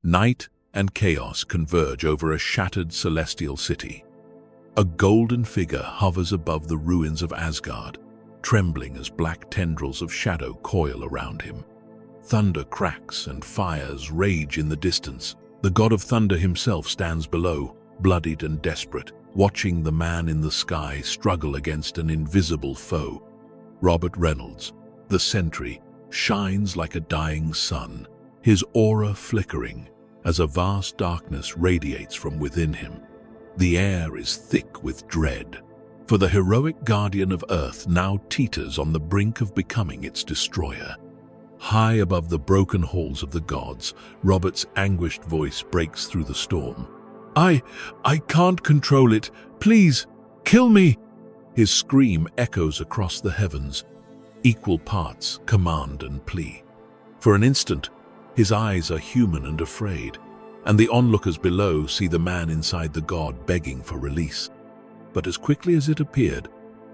Night and chaos converge over a shattered celestial city. A golden figure hovers above the ruins of Asgard, trembling as black tendrils of shadow coil around him. Thunder cracks and fires rage in the distance. The god of thunder himself stands below, bloodied and desperate, watching the man in the sky struggle against an invisible foe. Robert Reynolds, the Sentry, shines like a dying sun, his aura flickering as a vast darkness radiates from within him. The air is thick with dread, for the heroic guardian of Earth now teeters on the brink of becoming its destroyer. High above the broken halls of the gods, Robert's anguished voice breaks through the storm. I can't control it. Please, kill me!" His scream echoes across the heavens, equal parts command and plea. For an instant, his eyes are human and afraid, and the onlookers below see the man inside the god begging for release. But as quickly as it appeared,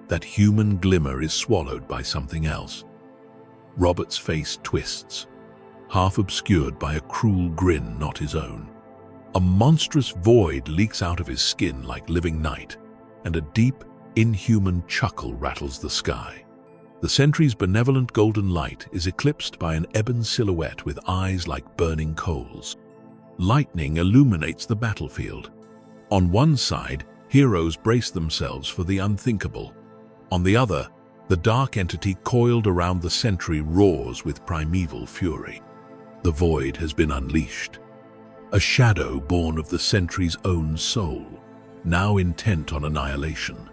that human glimmer is swallowed by something else. Robert's face twists, half obscured by a cruel grin not his own. A monstrous void leaks out of his skin like living night, and a deep, inhuman chuckle rattles the sky. The Sentry's benevolent golden light is eclipsed by an ebon silhouette with eyes like burning coals. Lightning illuminates the battlefield. On one side, heroes brace themselves for the unthinkable. On the other, the dark entity coiled around the Sentry roars with primeval fury. The void has been unleashed. A shadow born of the Sentry's own soul, now intent on annihilation.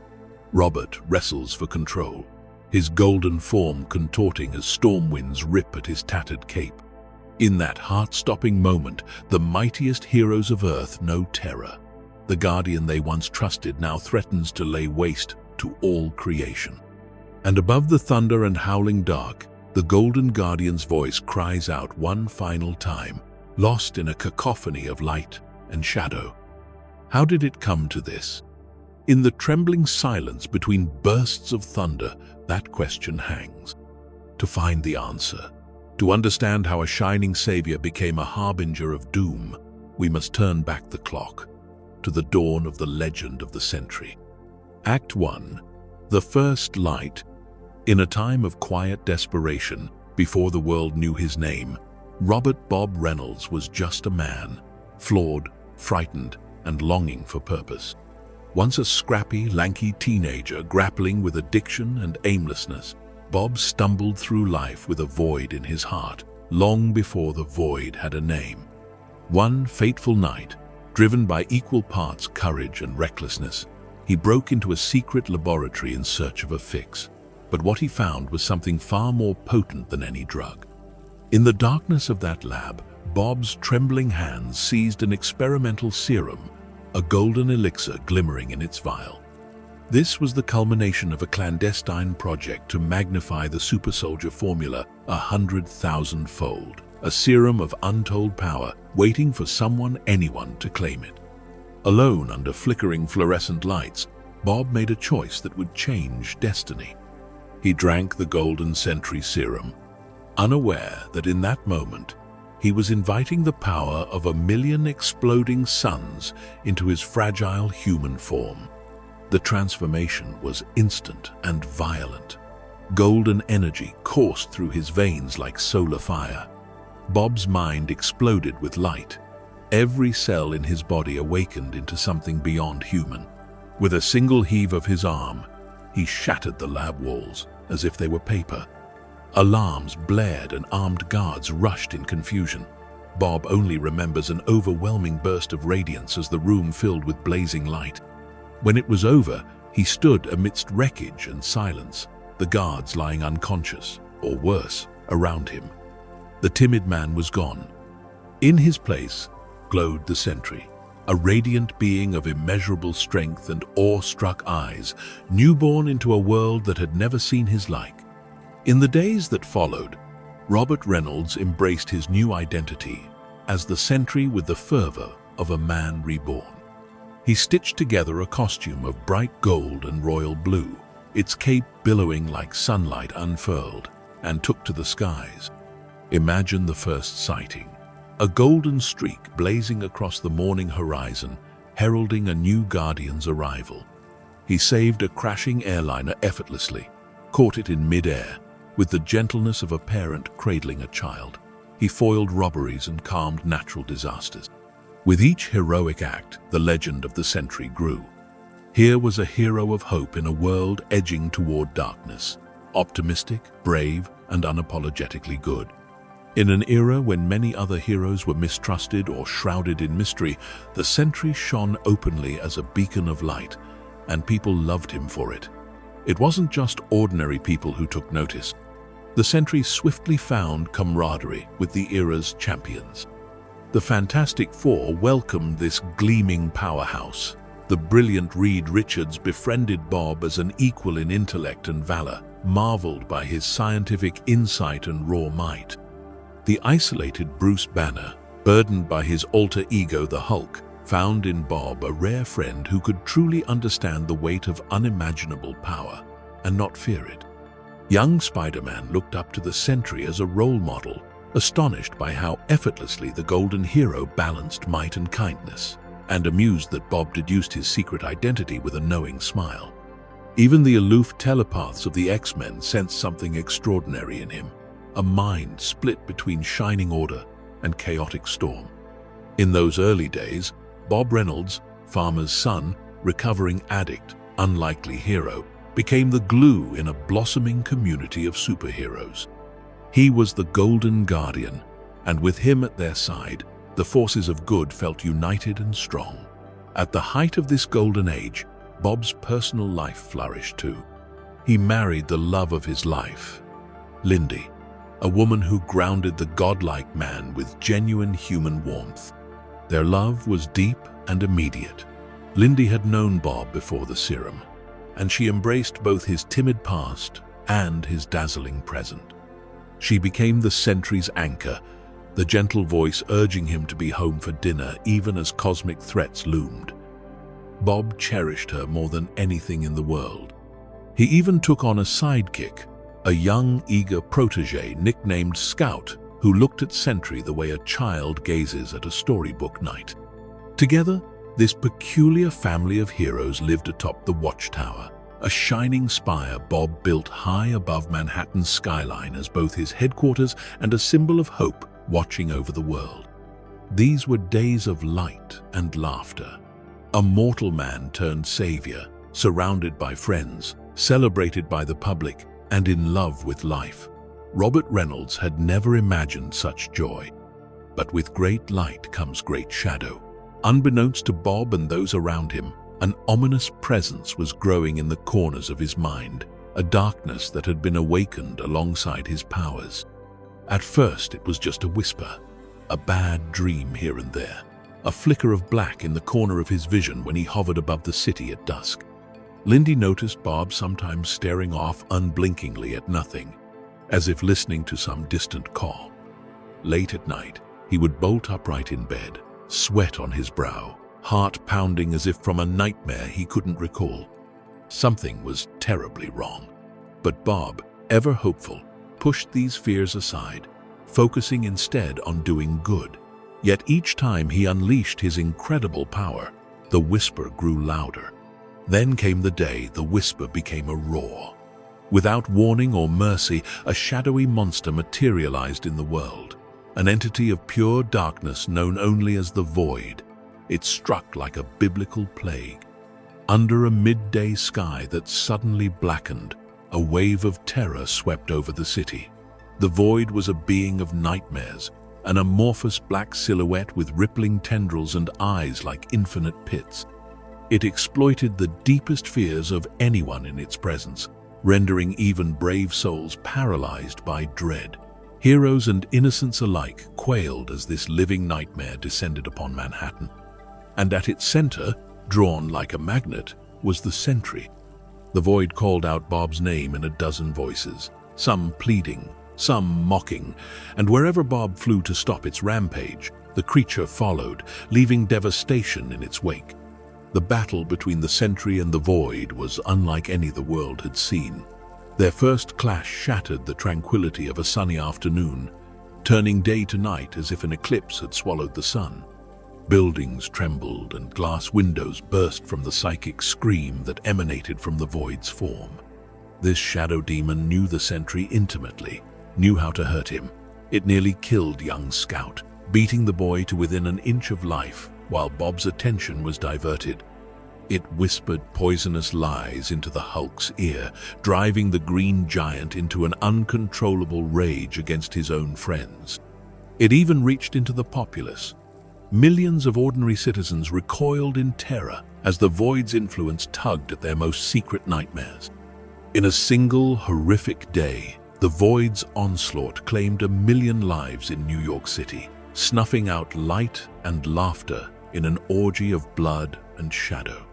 Robert wrestles for control, his golden form contorting as storm winds rip at his tattered cape. In that heart-stopping moment, the mightiest heroes of Earth know terror. The guardian they once trusted now threatens to lay waste to all creation. And above the thunder and howling dark, the Golden Guardian's voice cries out one final time, lost in a cacophony of light and shadow. How did it come to this? In the trembling silence between bursts of thunder, that question hangs. To find the answer, to understand how a shining savior became a harbinger of doom, we must turn back the clock to the dawn of the legend of the Sentry. Act 1. The First Light. In a time of quiet desperation, before the world knew his name, Robert Bob Reynolds was just a man, flawed, frightened, and longing for purpose. Once a scrappy, lanky teenager grappling with addiction and aimlessness, Bob stumbled through life with a void in his heart, long before the void had a name. One fateful night, driven by equal parts courage and recklessness, he broke into a secret laboratory in search of a fix. But what he found was something far more potent than any drug. In the darkness of that lab, Bob's trembling hands seized an experimental serum, a golden elixir glimmering in its vial. This was the culmination of a clandestine project to magnify the super soldier formula 100,000-fold, a serum of untold power waiting for anyone to claim it. Alone under flickering fluorescent lights, Bob made a choice that would change destiny. He drank the golden Sentry serum, unaware that in that moment he was inviting the power of 1,000,000 exploding suns into his fragile human form. The transformation was instant and violent. Golden energy coursed through his veins like solar fire. Bob's mind exploded with light. Every cell in his body awakened into something beyond human. With a single heave of his arm, he shattered the lab walls as if they were paper. Alarms blared and armed guards rushed in confusion. Bob only remembers an overwhelming burst of radiance as the room filled with blazing light. When it was over, he stood amidst wreckage and silence, the guards lying unconscious, or worse, around him. The timid man was gone. In his place glowed the Sentry, a radiant being of immeasurable strength and awe-struck eyes, newborn into a world that had never seen his like. In the days that followed, Robert Reynolds embraced his new identity as the Sentry with the fervor of a man reborn. He stitched together a costume of bright gold and royal blue, its cape billowing like sunlight unfurled, and took to the skies. Imagine the first sighting. a golden streak blazing across the morning horizon, heralding a new Guardian's arrival. He saved a crashing airliner effortlessly, caught it in mid-air, with the gentleness of a parent cradling a child. He foiled robberies and calmed natural disasters. With each heroic act, the legend of the Sentry grew. Here was a hero of hope in a world edging toward darkness, optimistic, brave, and unapologetically good. In an era when many other heroes were mistrusted or shrouded in mystery, the Sentry shone openly as a beacon of light, and people loved him for it. It wasn't just ordinary people who took notice. The Sentry swiftly found camaraderie with the era's champions. The Fantastic Four welcomed this gleaming powerhouse. The brilliant Reed Richards befriended Bob as an equal in intellect and valor, marveled by his scientific insight and raw might. The isolated Bruce Banner, burdened by his alter ego the Hulk, found in Bob a rare friend who could truly understand the weight of unimaginable power and not fear it. Young Spider-Man looked up to the Sentry as a role model, astonished by how effortlessly the Golden Hero balanced might and kindness, and amused that Bob deduced his secret identity with a knowing smile. Even the aloof telepaths of the X-Men sensed something extraordinary in him, a mind split between shining order and chaotic storm. In those early days, Bob Reynolds, farmer's son, recovering addict, unlikely hero, became the glue in a blossoming community of superheroes. He was the Golden Guardian, and with him at their side, the forces of good felt united and strong. At the height of this golden age, Bob's personal life flourished too. He married the love of his life, Lindy, a woman who grounded the godlike man with genuine human warmth. Their love was deep and immediate. Lindy had known Bob before the Serum, and she embraced both his timid past and his dazzling present. She became the Sentry's anchor, the gentle voice urging him to be home for dinner even as cosmic threats loomed. Bob cherished her more than anything in the world. He even took on a sidekick, a young, eager protege nicknamed Scout, who looked at Sentry the way a child gazes at a storybook night. Together, this peculiar family of heroes lived atop the Watchtower, a shining spire Bob built high above Manhattan's skyline as both his headquarters and a symbol of hope watching over the world. These were days of light and laughter. A mortal man turned savior, surrounded by friends, celebrated by the public, and in love with life. Robert Reynolds had never imagined such joy. But with great light comes great shadow. Unbeknownst to Bob and those around him, an ominous presence was growing in the corners of his mind, a darkness that had been awakened alongside his powers. At first it was just a whisper, a bad dream here and there, a flicker of black in the corner of his vision when he hovered above the city at dusk. Lindy noticed Bob sometimes staring off unblinkingly at nothing, as if listening to some distant call. Late at night, he would bolt upright in bed, sweat on his brow, heart pounding as if from a nightmare he couldn't recall. Something was terribly wrong. But Bob, ever hopeful, pushed these fears aside, focusing instead on doing good. Yet each time he unleashed his incredible power, the whisper grew louder. Then came the day the whisper became a roar. Without warning or mercy, a shadowy monster materialized in the world, an entity of pure darkness known only as the Void. It struck like a biblical plague. Under a midday sky that suddenly blackened, a wave of terror swept over the city. The Void was a being of nightmares, an amorphous black silhouette with rippling tendrils and eyes like infinite pits. It exploited the deepest fears of anyone in its presence, rendering even brave souls paralyzed by dread. Heroes and innocents alike quailed as this living nightmare descended upon Manhattan. And at its center, drawn like a magnet, was the Sentry. The Void called out Bob's name in a dozen voices, some pleading, some mocking, and wherever Bob flew to stop its rampage, the creature followed, leaving devastation in its wake. The battle between the Sentry and the Void was unlike any the world had seen. Their first clash shattered the tranquility of a sunny afternoon, turning day to night as if an eclipse had swallowed the sun. Buildings trembled and glass windows burst from the psychic scream that emanated from the void's form. This shadow demon knew the Sentry intimately, knew how to hurt him. It nearly killed young Scout, beating the boy to within an inch of life while Bob's attention was diverted. It whispered poisonous lies into the Hulk's ear, driving the green giant into an uncontrollable rage against his own friends. It even reached into the populace. Millions of ordinary citizens recoiled in terror as the Void's influence tugged at their most secret nightmares. In a single horrific day, the Void's onslaught claimed 1 million lives in New York City, snuffing out light and laughter in an orgy of blood and shadow.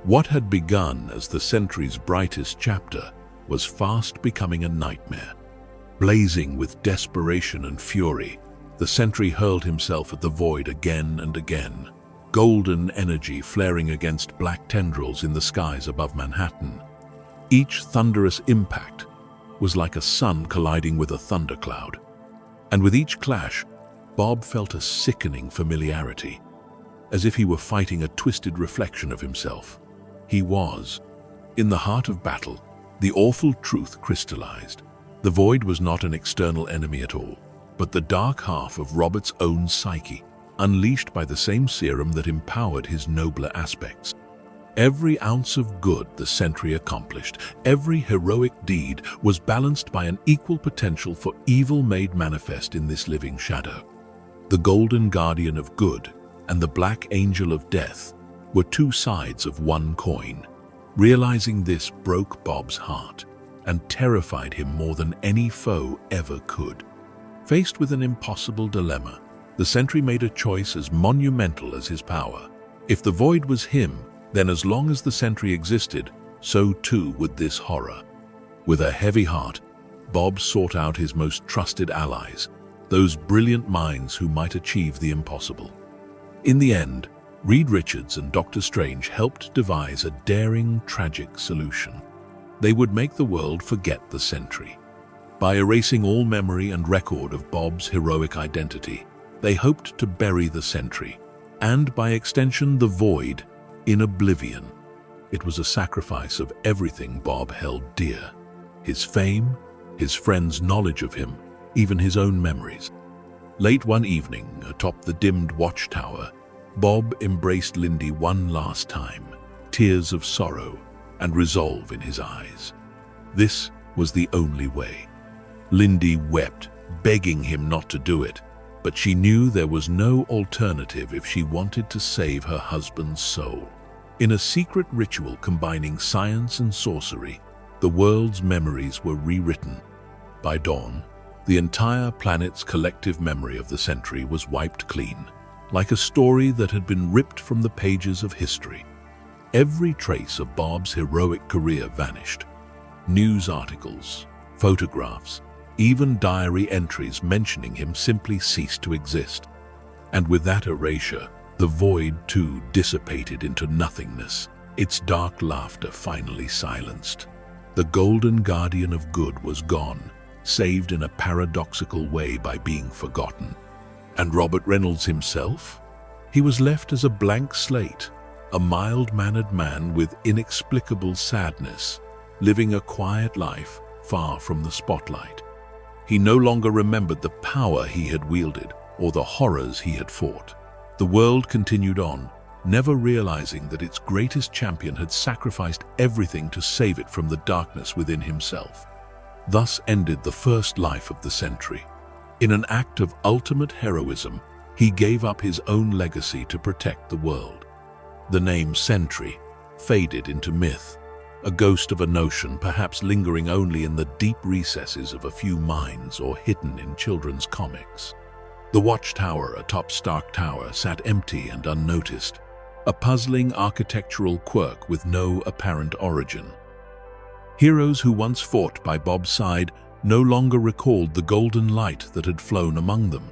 What had begun as the Sentry's brightest chapter was fast becoming a nightmare. Blazing with desperation and fury, the Sentry hurled himself at the Void again and again, golden energy flaring against black tendrils in the skies above Manhattan. Each thunderous impact was like a sun colliding with a thundercloud. And with each clash, Bob felt a sickening familiarity, as if he were fighting a twisted reflection of himself. He was. In the heart of battle, the awful truth crystallized. The Void was not an external enemy at all, but the dark half of Robert's own psyche, unleashed by the same serum that empowered his nobler aspects. Every ounce of good the Sentry accomplished, every heroic deed was balanced by an equal potential for evil made manifest in this living shadow. The Golden Guardian of Good and the Black Angel of Death were two sides of one coin. Realizing this broke Bob's heart and terrified him more than any foe ever could. Faced with an impossible dilemma, the Sentry made a choice as monumental as his power. If the Void was him, then as long as the Sentry existed, so too would this horror. With a heavy heart, Bob sought out his most trusted allies, those brilliant minds who might achieve the impossible. In the end, Reed Richards and Dr. Strange helped devise a daring, tragic solution. They would make the world forget the Sentry. By erasing all memory and record of Bob's heroic identity, they hoped to bury the Sentry, and by extension the Void, in oblivion. It was a sacrifice of everything Bob held dear. His fame, his friends' knowledge of him, even his own memories. Late one evening, atop the dimmed watchtower, Bob embraced Lindy one last time, tears of sorrow and resolve in his eyes. This was the only way. Lindy wept, begging him not to do it, but she knew there was no alternative if she wanted to save her husband's soul. In a secret ritual combining science and sorcery, the world's memories were rewritten. By dawn, the entire planet's collective memory of the Sentry was wiped clean, like a story that had been ripped from the pages of history. Every trace of Bob's heroic career vanished. News articles, photographs, even diary entries mentioning him simply ceased to exist. And with that erasure, the Void too dissipated into nothingness, its dark laughter finally silenced. The Golden Guardian of Good was gone, saved in a paradoxical way by being forgotten. And Robert Reynolds himself? He was left as a blank slate, a mild-mannered man with inexplicable sadness, living a quiet life far from the spotlight. He no longer remembered the power he had wielded or the horrors he had fought. The world continued on, never realizing that its greatest champion had sacrificed everything to save it from the darkness within himself. Thus ended the first life of the Sentry. In an act of ultimate heroism, he gave up his own legacy to protect the world. The name Sentry faded into myth, a ghost of a notion perhaps lingering only in the deep recesses of a few minds or hidden in children's comics. The watchtower atop Stark Tower sat empty and unnoticed, a puzzling architectural quirk with no apparent origin. Heroes who once fought by Bob's side no longer recalled the golden light that had flown among them.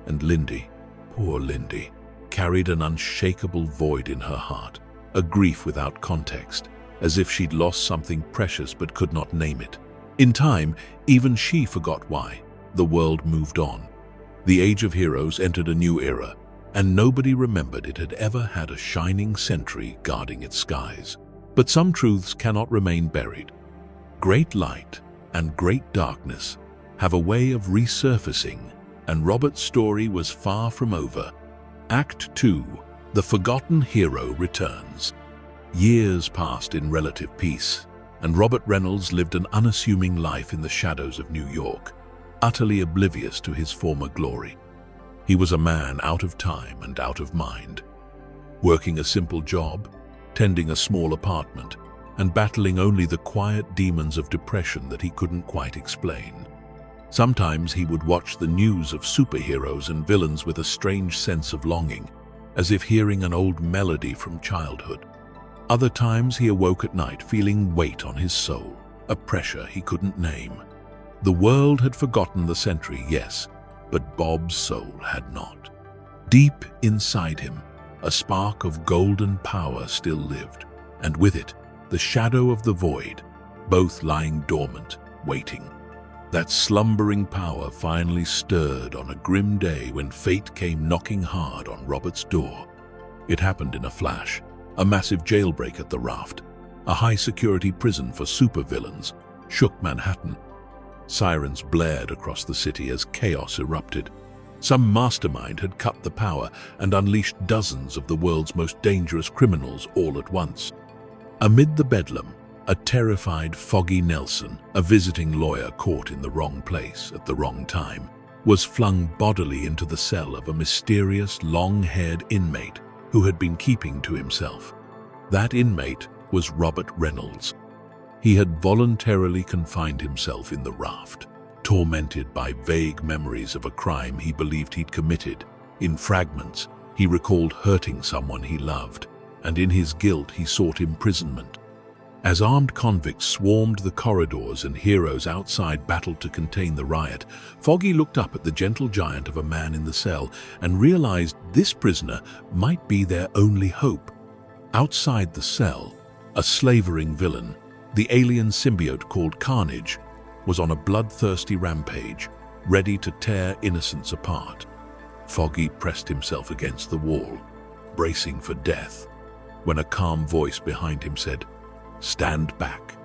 And Lindy, poor Lindy, carried an unshakable void in her heart, a grief without context, as if she'd lost something precious but could not name it. In time, even she forgot why. The world moved on, The Age of Heroes entered a new era, and nobody remembered it had ever had a shining sentry guarding its skies. But some truths cannot remain buried. Great light and great darkness have a way of resurfacing, and Robert's story was far from over. Act 2, The Forgotten Hero returns. Years passed in relative peace, and Robert Reynolds lived an unassuming life in the shadows of New York, utterly oblivious to his former glory. He was a man out of time and out of mind, working a simple job, tending a small apartment, and battling only the quiet demons of depression that he couldn't quite explain. Sometimes he would watch the news of superheroes and villains with a strange sense of longing, as if hearing an old melody from childhood. Other times he awoke at night feeling weight on his soul, a pressure he couldn't name. The world had forgotten the Sentry, yes, but Bob's soul had not. Deep inside him, a spark of golden power still lived, and with it, the shadow of the void, both lying dormant, waiting. That slumbering power finally stirred on a grim day when fate came knocking hard on Robert's door. It happened in a flash. A massive jailbreak at the Raft, a high-security prison for supervillains, shook Manhattan. Sirens blared across the city as chaos erupted. Some mastermind had cut the power and unleashed dozens of the world's most dangerous criminals all at once. Amid the bedlam, a terrified Foggy Nelson, a visiting lawyer caught in the wrong place at the wrong time, was flung bodily into the cell of a mysterious, long-haired inmate who had been keeping to himself. That inmate was Robert Reynolds. He had voluntarily confined himself in the Raft, tormented by vague memories of a crime he believed he'd committed. In fragments, he recalled hurting someone he loved, and in his guilt he sought imprisonment. As armed convicts swarmed the corridors and heroes outside battled to contain the riot, Foggy looked up at the gentle giant of a man in the cell and realized this prisoner might be their only hope. Outside the cell, a slavering villain, the alien symbiote called Carnage, was on a bloodthirsty rampage, ready to tear innocents apart. Foggy pressed himself against the wall, bracing for death, when a calm voice behind him said, "Stand back."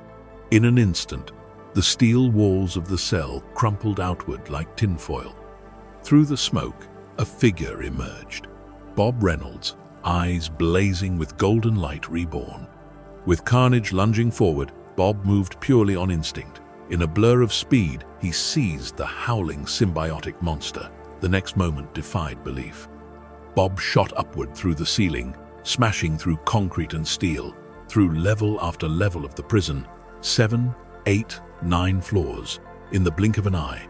In an instant, the steel walls of the cell crumpled outward like tinfoil. Through the smoke, a figure emerged. Bob Reynolds, eyes blazing with golden light reborn. With Carnage lunging forward, Bob moved purely on instinct. In a blur of speed, he seized the howling symbiotic monster. The next moment defied belief. Bob shot upward through the ceiling, smashing through concrete and steel, through level after level of the prison, 7, 8, 9 floors, in the blink of an eye.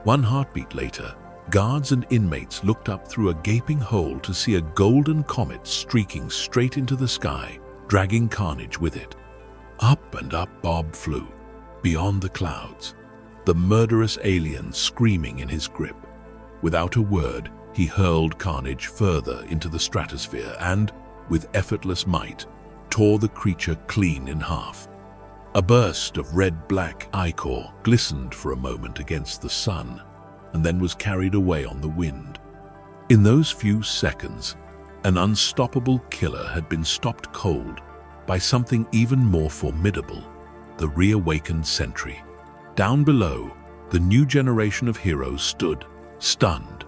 One heartbeat later, guards and inmates looked up through a gaping hole to see a golden comet streaking straight into the sky, dragging Carnage with it. Up and up Bob flew, beyond the clouds, the murderous alien screaming in his grip. Without a word, he hurled Carnage further into the stratosphere and, with effortless might, tore the creature clean in half. A burst of red-black ichor glistened for a moment against the sun, and then was carried away on the wind. In those few seconds, an unstoppable killer had been stopped cold by something even more formidable, the reawakened Sentry. Down below, the new generation of heroes stood, stunned.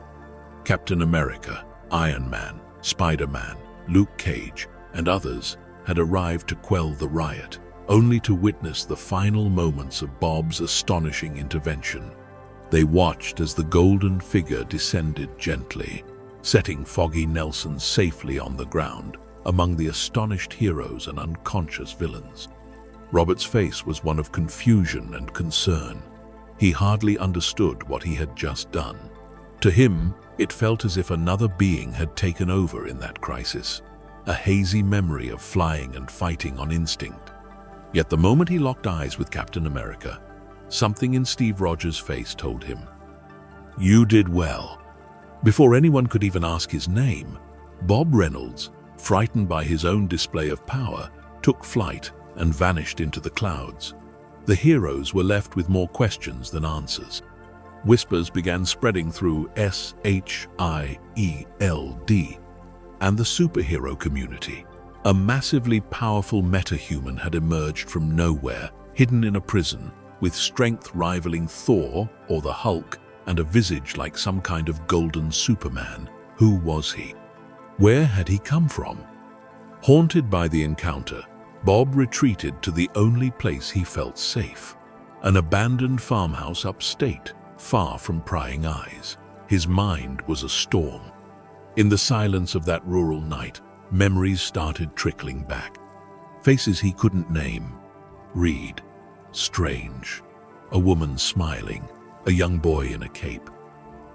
Captain America, Iron Man, Spider-Man, Luke Cage, and others had arrived to quell the riot, only to witness the final moments of Bob's astonishing intervention. They watched as the golden figure descended gently, setting Foggy Nelson safely on the ground, among the astonished heroes and unconscious villains. Robert's face was one of confusion and concern. He hardly understood what he had just done. To him, it felt as if another being had taken over in that crisis, a hazy memory of flying and fighting on instinct. Yet the moment he locked eyes with Captain America, something in Steve Rogers' face told him, "You did well." Before anyone could even ask his name, Bob Reynolds, frightened by his own display of power, took flight and vanished into the clouds. The heroes were left with more questions than answers. Whispers began spreading through SHIELD and the superhero community. A massively powerful metahuman had emerged from nowhere, hidden in a prison, with strength rivaling Thor or the Hulk and a visage like some kind of golden Superman. Who was he? Where had he come from? Haunted by the encounter, Bob retreated to the only place he felt safe, an abandoned farmhouse upstate, far from prying eyes. His mind was a storm. In the silence of that rural night, memories started trickling back. Faces he couldn't name. Reed. Strange. A woman smiling. A young boy in a cape.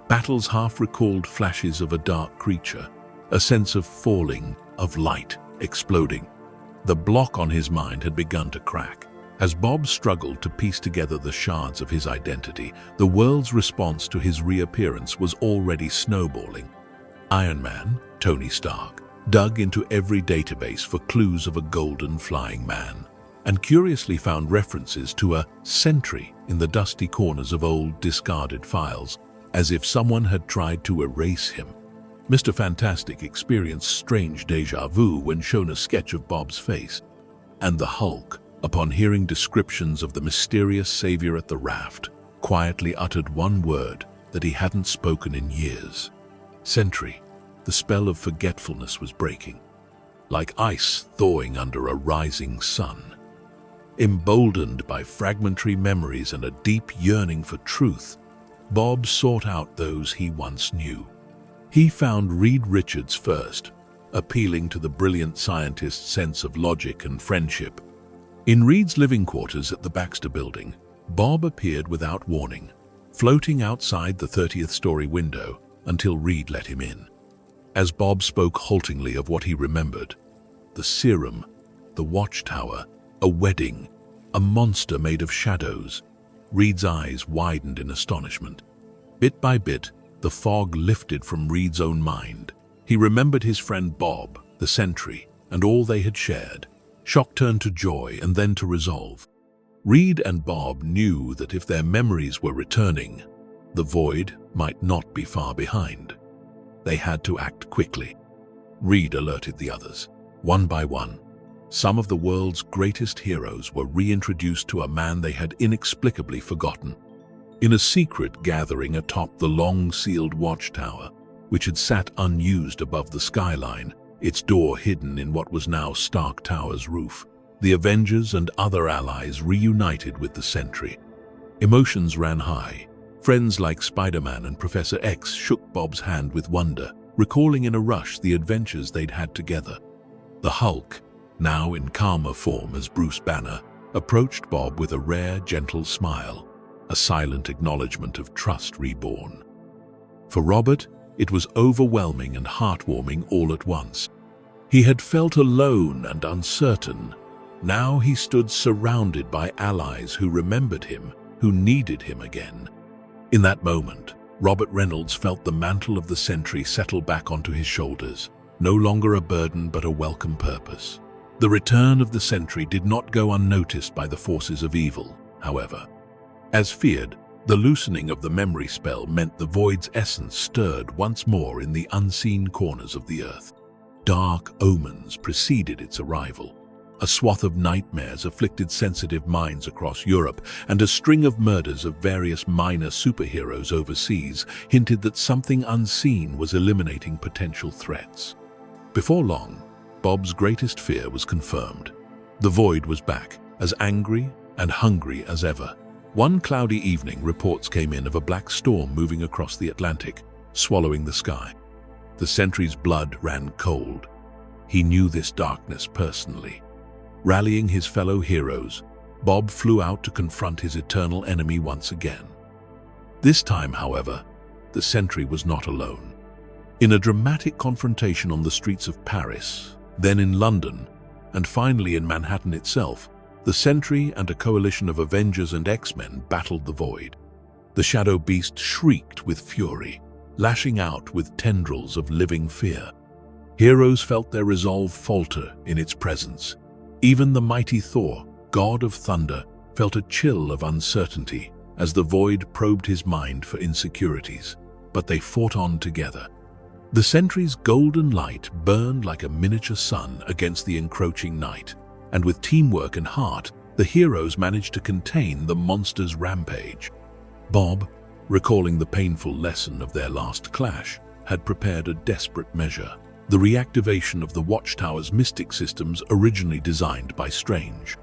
Battles half-recalled flashes of a dark creature. A sense of falling, of light, exploding. The block on his mind had begun to crack. As Bob struggled to piece together the shards of his identity, the world's response to his reappearance was already snowballing. Iron Man, Tony Stark, dug into every database for clues of a golden flying man, and curiously found references to a Sentry in the dusty corners of old discarded files, as if someone had tried to erase him. Mr. Fantastic experienced strange déjà vu when shown a sketch of Bob's face, and the Hulk, upon hearing descriptions of the mysterious savior at the raft, quietly uttered one word that he hadn't spoken in years. Sentry. The spell of forgetfulness was breaking, like ice thawing under a rising sun. Emboldened by fragmentary memories and a deep yearning for truth, Bob sought out those he once knew. He found Reed Richards first, appealing to the brilliant scientist's sense of logic and friendship. In Reed's living quarters at the Baxter Building, Bob appeared without warning, floating outside the 30th-story window until Reed let him in. As Bob spoke haltingly of what he remembered, the Serum, the watchtower, a wedding, a monster made of shadows, Reed's eyes widened in astonishment. Bit by bit, the fog lifted from Reed's own mind. He remembered his friend Bob, the Sentry, and all they had shared. Shock turned to joy and then to resolve. Reed and Bob knew that if their memories were returning, the void might not be far behind. They had to act quickly. Reed alerted the others. One by one, some of the world's greatest heroes were reintroduced to a man they had inexplicably forgotten. In a secret gathering atop the long-sealed watchtower, which had sat unused above the skyline, its door hidden in what was now Stark Tower's roof, the Avengers and other allies reunited with the Sentry. Emotions ran high. Friends like Spider-Man and Professor X shook Bob's hand with wonder, recalling in a rush the adventures they'd had together. The Hulk, now in calmer form as Bruce Banner, approached Bob with a rare, gentle smile, a silent acknowledgement of trust reborn. For Robert, it was overwhelming and heartwarming all at once. He had felt alone and uncertain. Now he stood surrounded by allies who remembered him, who needed him again. In that moment, Robert Reynolds felt the mantle of the Sentry settle back onto his shoulders, no longer a burden but a welcome purpose. The return of the Sentry did not go unnoticed by the forces of evil, however. As feared, the loosening of the memory spell meant the Void's essence stirred once more in the unseen corners of the earth. Dark omens preceded its arrival. A swath of nightmares afflicted sensitive minds across Europe, and a string of murders of various minor superheroes overseas hinted that something unseen was eliminating potential threats. Before long, Bob's greatest fear was confirmed. The Void was back, as angry and hungry as ever. One cloudy evening, reports came in of a black storm moving across the Atlantic, swallowing the sky. The Sentry's blood ran cold. He knew this darkness personally. Rallying his fellow heroes, Bob flew out to confront his eternal enemy once again. This time, however, the Sentry was not alone. In a dramatic confrontation on the streets of Paris, then in London, and finally in Manhattan itself, the Sentry and a coalition of Avengers and X-Men battled the Void. The Shadow Beast shrieked with fury, lashing out with tendrils of living fear. Heroes felt their resolve falter in its presence. Even the mighty Thor, god of thunder, felt a chill of uncertainty as the Void probed his mind for insecurities, but they fought on together. The Sentry's golden light burned like a miniature sun against the encroaching night, and with teamwork and heart, the heroes managed to contain the monster's rampage. Bob, recalling the painful lesson of their last clash, had prepared a desperate measure: the reactivation of the Watchtower's mystic systems originally designed by Strange.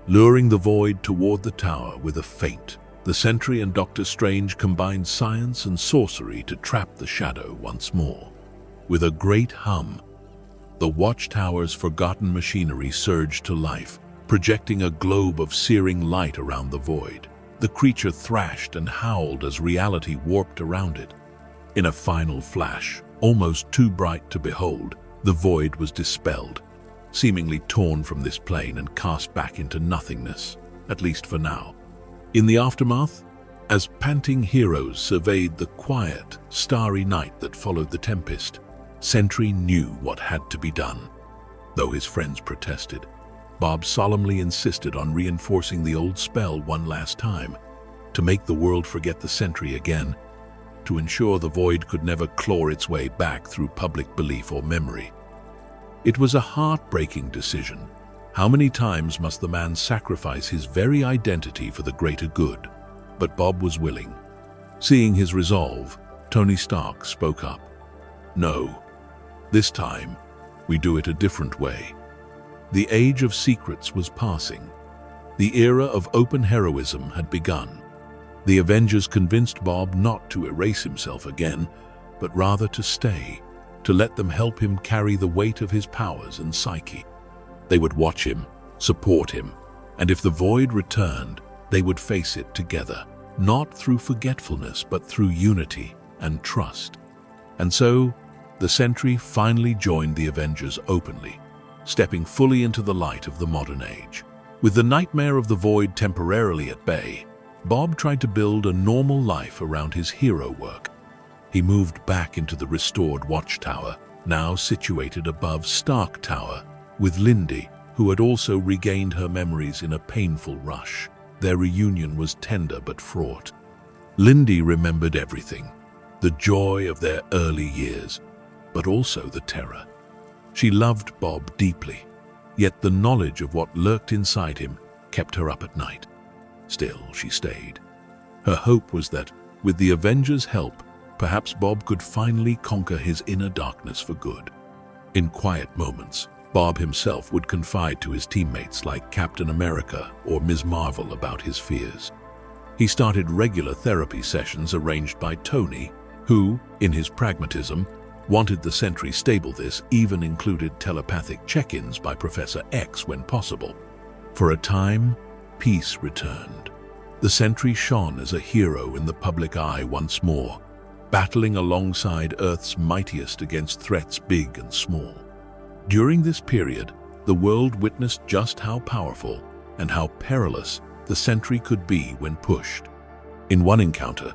Luring the Void toward the tower with a feint, the Sentry and Dr. Strange combined science and sorcery to trap the shadow once more. With a great hum, the Watchtower's forgotten machinery surged to life, projecting a globe of searing light around the Void. The creature thrashed and howled as reality warped around it. In a final flash, almost too bright to behold, the Void was dispelled, seemingly torn from this plane and cast back into nothingness, at least for now. In the aftermath, as panting heroes surveyed the quiet, starry night that followed the tempest, Sentry knew what had to be done. Though his friends protested, Bob solemnly insisted on reinforcing the old spell one last time, to make the world forget the Sentry again, to ensure the Void could never claw its way back through public belief or memory. It was a heartbreaking decision. How many times must the man sacrifice his very identity for the greater good? But Bob was willing. Seeing his resolve, Tony Stark spoke up. "No, this time we do it a different way." The age of secrets was passing. The era of open heroism had begun. The Avengers convinced Bob not to erase himself again, but rather to stay, to let them help him carry the weight of his powers and psyche. They would watch him, support him, and if the Void returned, they would face it together, not through forgetfulness, but through unity and trust. And so, the Sentry finally joined the Avengers openly, stepping fully into the light of the modern age. With the nightmare of the Void temporarily at bay, Bob tried to build a normal life around his hero work. He moved back into the restored Watchtower, now situated above Stark Tower, with Lindy, who had also regained her memories in a painful rush. Their reunion was tender but fraught. Lindy remembered everything, the joy of their early years, but also the terror. She loved Bob deeply, yet the knowledge of what lurked inside him kept her up at night. Still, she stayed. Her hope was that, with the Avengers' help, perhaps Bob could finally conquer his inner darkness for good. In quiet moments, Bob himself would confide to his teammates like Captain America or Ms. Marvel about his fears. He started regular therapy sessions arranged by Tony, who, in his pragmatism, wanted the Sentry stable. This even included telepathic check-ins by Professor X when possible. For a time, peace returned. The Sentry shone as a hero in the public eye once more, battling alongside Earth's mightiest against threats big and small. During this period, the world witnessed just how powerful and how perilous the Sentry could be when pushed. In one encounter,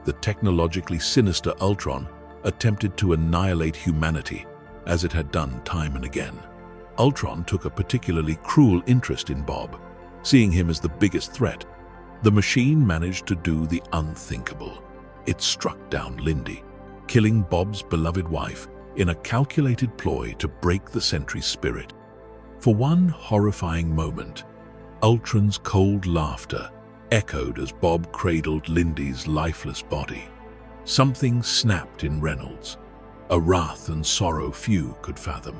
the technologically sinister Ultron attempted to annihilate humanity, as it had done time and again. Ultron took a particularly cruel interest in Bob, seeing him as the biggest threat. The machine managed to do the unthinkable. It struck down Lindy, killing Bob's beloved wife in a calculated ploy to break the Sentry's spirit. For one horrifying moment, Ultron's cold laughter echoed as Bob cradled Lindy's lifeless body. Something snapped in Reynolds, a wrath and sorrow few could fathom.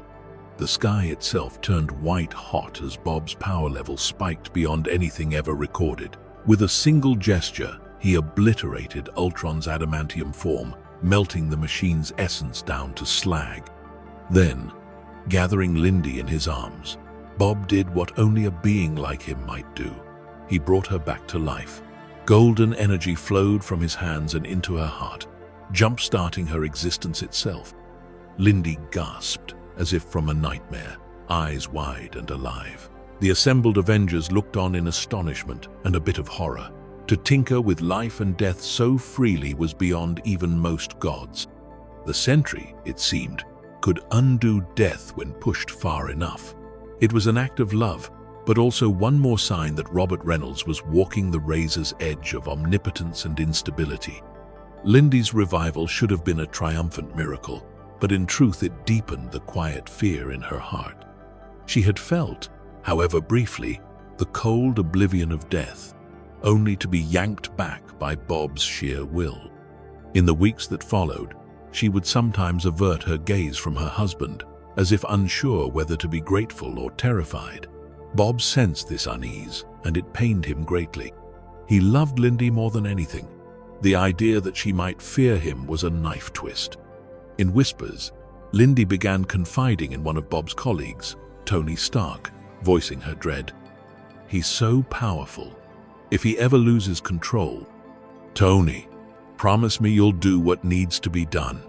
The sky itself turned white-hot as Bob's power level spiked beyond anything ever recorded. With a single gesture, he obliterated Ultron's adamantium form, melting the machine's essence down to slag. Then, gathering Lindy in his arms, Bob did what only a being like him might do. He brought her back to life. Golden energy flowed from his hands and into her heart, jump-starting her existence itself. Lindy gasped, as if from a nightmare, eyes wide and alive. The assembled Avengers looked on in astonishment and a bit of horror. To tinker with life and death so freely was beyond even most gods. The Sentry, it seemed, could undo death when pushed far enough. It was an act of love, but also one more sign that Robert Reynolds was walking the razor's edge of omnipotence and instability. Lindy's revival should have been a triumphant miracle, but in truth it deepened the quiet fear in her heart. She had felt, however briefly, the cold oblivion of death, only to be yanked back by Bob's sheer will. In the weeks that followed, she would sometimes avert her gaze from her husband, as if unsure whether to be grateful or terrified. Bob sensed this unease, and it pained him greatly. He loved Lindy more than anything. The idea that she might fear him was a knife twist. In whispers, Lindy began confiding in one of Bob's colleagues, Tony Stark, voicing her dread. "He's so powerful. If he ever loses control..." "Tony, promise me you'll do what needs to be done."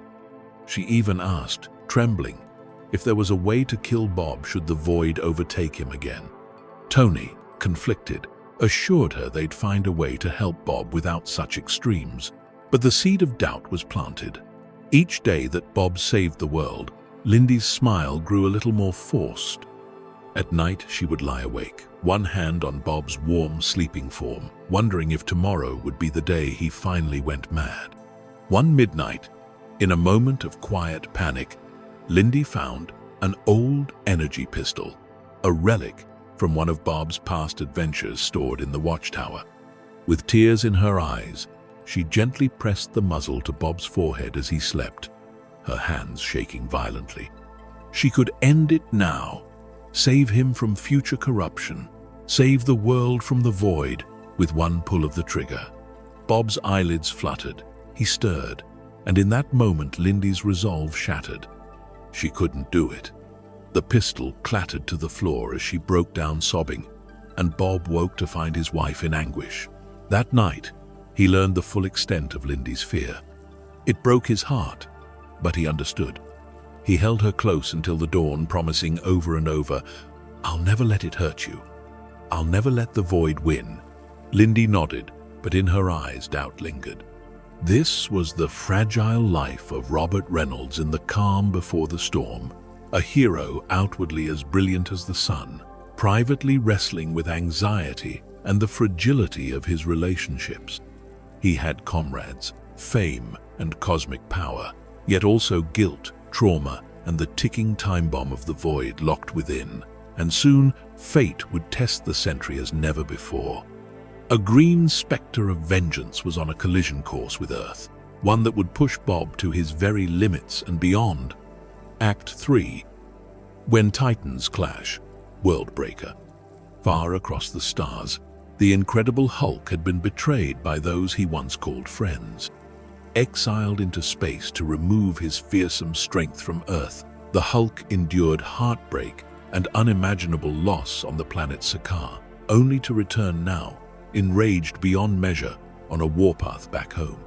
She even asked, trembling, if there was a way to kill Bob should the void overtake him again. Tony, conflicted, assured her they'd find a way to help Bob without such extremes. But the seed of doubt was planted. Each day that Bob saved the world, Lindy's smile grew a little more forced. At night, she would lie awake, one hand on Bob's warm, sleeping form, wondering if tomorrow would be the day he finally went mad. One midnight, in a moment of quiet panic, Lindy found an old energy pistol, a relic from one of Bob's past adventures stored in the watchtower. With tears in her eyes, she gently pressed the muzzle to Bob's forehead as he slept, her hands shaking violently. She could end it now, save him from future corruption, save the world from the void with one pull of the trigger. Bob's eyelids fluttered, he stirred, and in that moment Lindy's resolve shattered. She couldn't do it. The pistol clattered to the floor as she broke down sobbing, and Bob woke to find his wife in anguish. That night, he learned the full extent of Lindy's fear. It broke his heart, but he understood. He held her close until the dawn, promising over and over, "I'll never let it hurt you. I'll never let the void win." Lindy nodded, but in her eyes doubt lingered. This was the fragile life of Robert Reynolds in the calm before the storm, a hero outwardly as brilliant as the sun, privately wrestling with anxiety and the fragility of his relationships. He had comrades, fame, and cosmic power, yet also guilt, trauma, and the ticking time bomb of the void locked within, and soon fate would test the Sentry as never before. A green specter of vengeance was on a collision course with Earth, one that would push Bob to his very limits and beyond. Act 3. When Titans Clash, Worldbreaker. Far across the stars, the Incredible Hulk had been betrayed by those he once called friends. Exiled into space to remove his fearsome strength from Earth, the Hulk endured heartbreak and unimaginable loss on the planet Sakaar, only to return now, enraged beyond measure, on a warpath back home.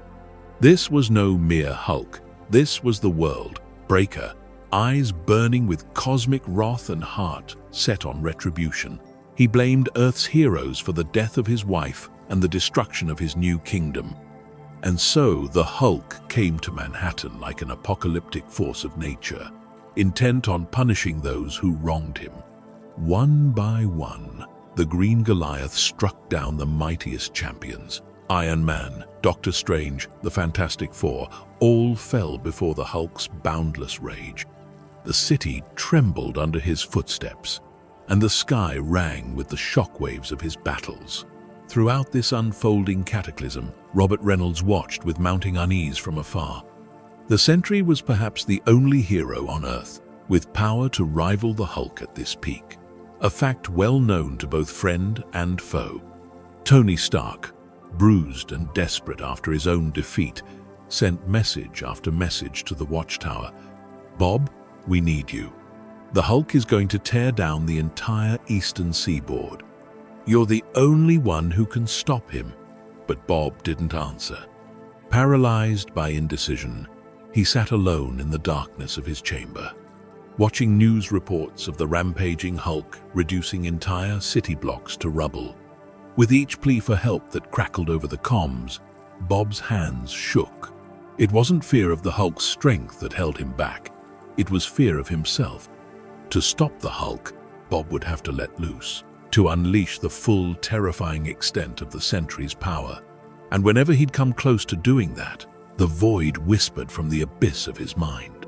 This was no mere Hulk. This was the World Breaker, eyes burning with cosmic wrath and heart set on retribution. He blamed Earth's heroes for the death of his wife and the destruction of his new kingdom. And so the Hulk came to Manhattan like an apocalyptic force of nature, intent on punishing those who wronged him. One by one, the Green Goliath struck down the mightiest champions. Iron Man, Doctor Strange, the Fantastic Four, all fell before the Hulk's boundless rage. The city trembled under his footsteps, and the sky rang with the shockwaves of his battles. Throughout this unfolding cataclysm, Robert Reynolds watched with mounting unease from afar. The Sentry was perhaps the only hero on Earth with power to rival the Hulk at this peak, a fact well known to both friend and foe. Tony Stark, bruised and desperate after his own defeat, sent message after message to the Watchtower. "Bob, we need you. The Hulk is going to tear down the entire eastern seaboard. You're the only one who can stop him." But Bob didn't answer. Paralyzed by indecision, he sat alone in the darkness of his chamber, watching news reports of the rampaging Hulk reducing entire city blocks to rubble. With each plea for help that crackled over the comms, Bob's hands shook. It wasn't fear of the Hulk's strength that held him back. It was fear of himself. To stop the Hulk, Bob would have to let loose. to unleash the full, terrifying extent of the Sentry's power. And whenever he'd come close to doing that, the void whispered from the abyss of his mind.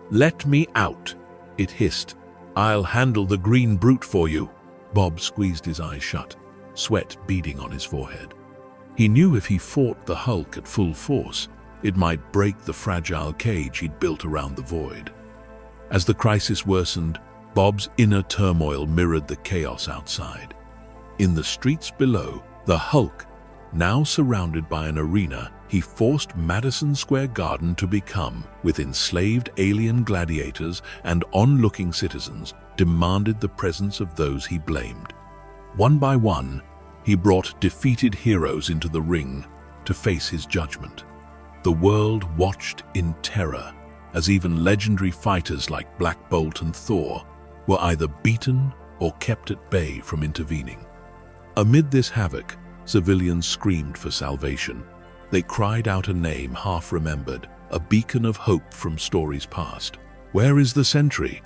"Let me out," it hissed. "I'll handle the green brute for you." Bob squeezed his eyes shut, sweat beading on his forehead. He knew if he fought the Hulk at full force, it might break the fragile cage he'd built around the void. As the crisis worsened, Bob's inner turmoil mirrored the chaos outside. In the streets below, the Hulk, now surrounded by an arena he forced Madison Square Garden to become, with enslaved alien gladiators and onlooking citizens, demanded the presence of those he blamed. One by one, he brought defeated heroes into the ring to face his judgment. The world watched in terror as even legendary fighters like Black Bolt and Thor were either beaten or kept at bay from intervening. Amid this havoc, civilians screamed for salvation. They cried out a name half remembered, a beacon of hope from stories past. Where is the Sentry?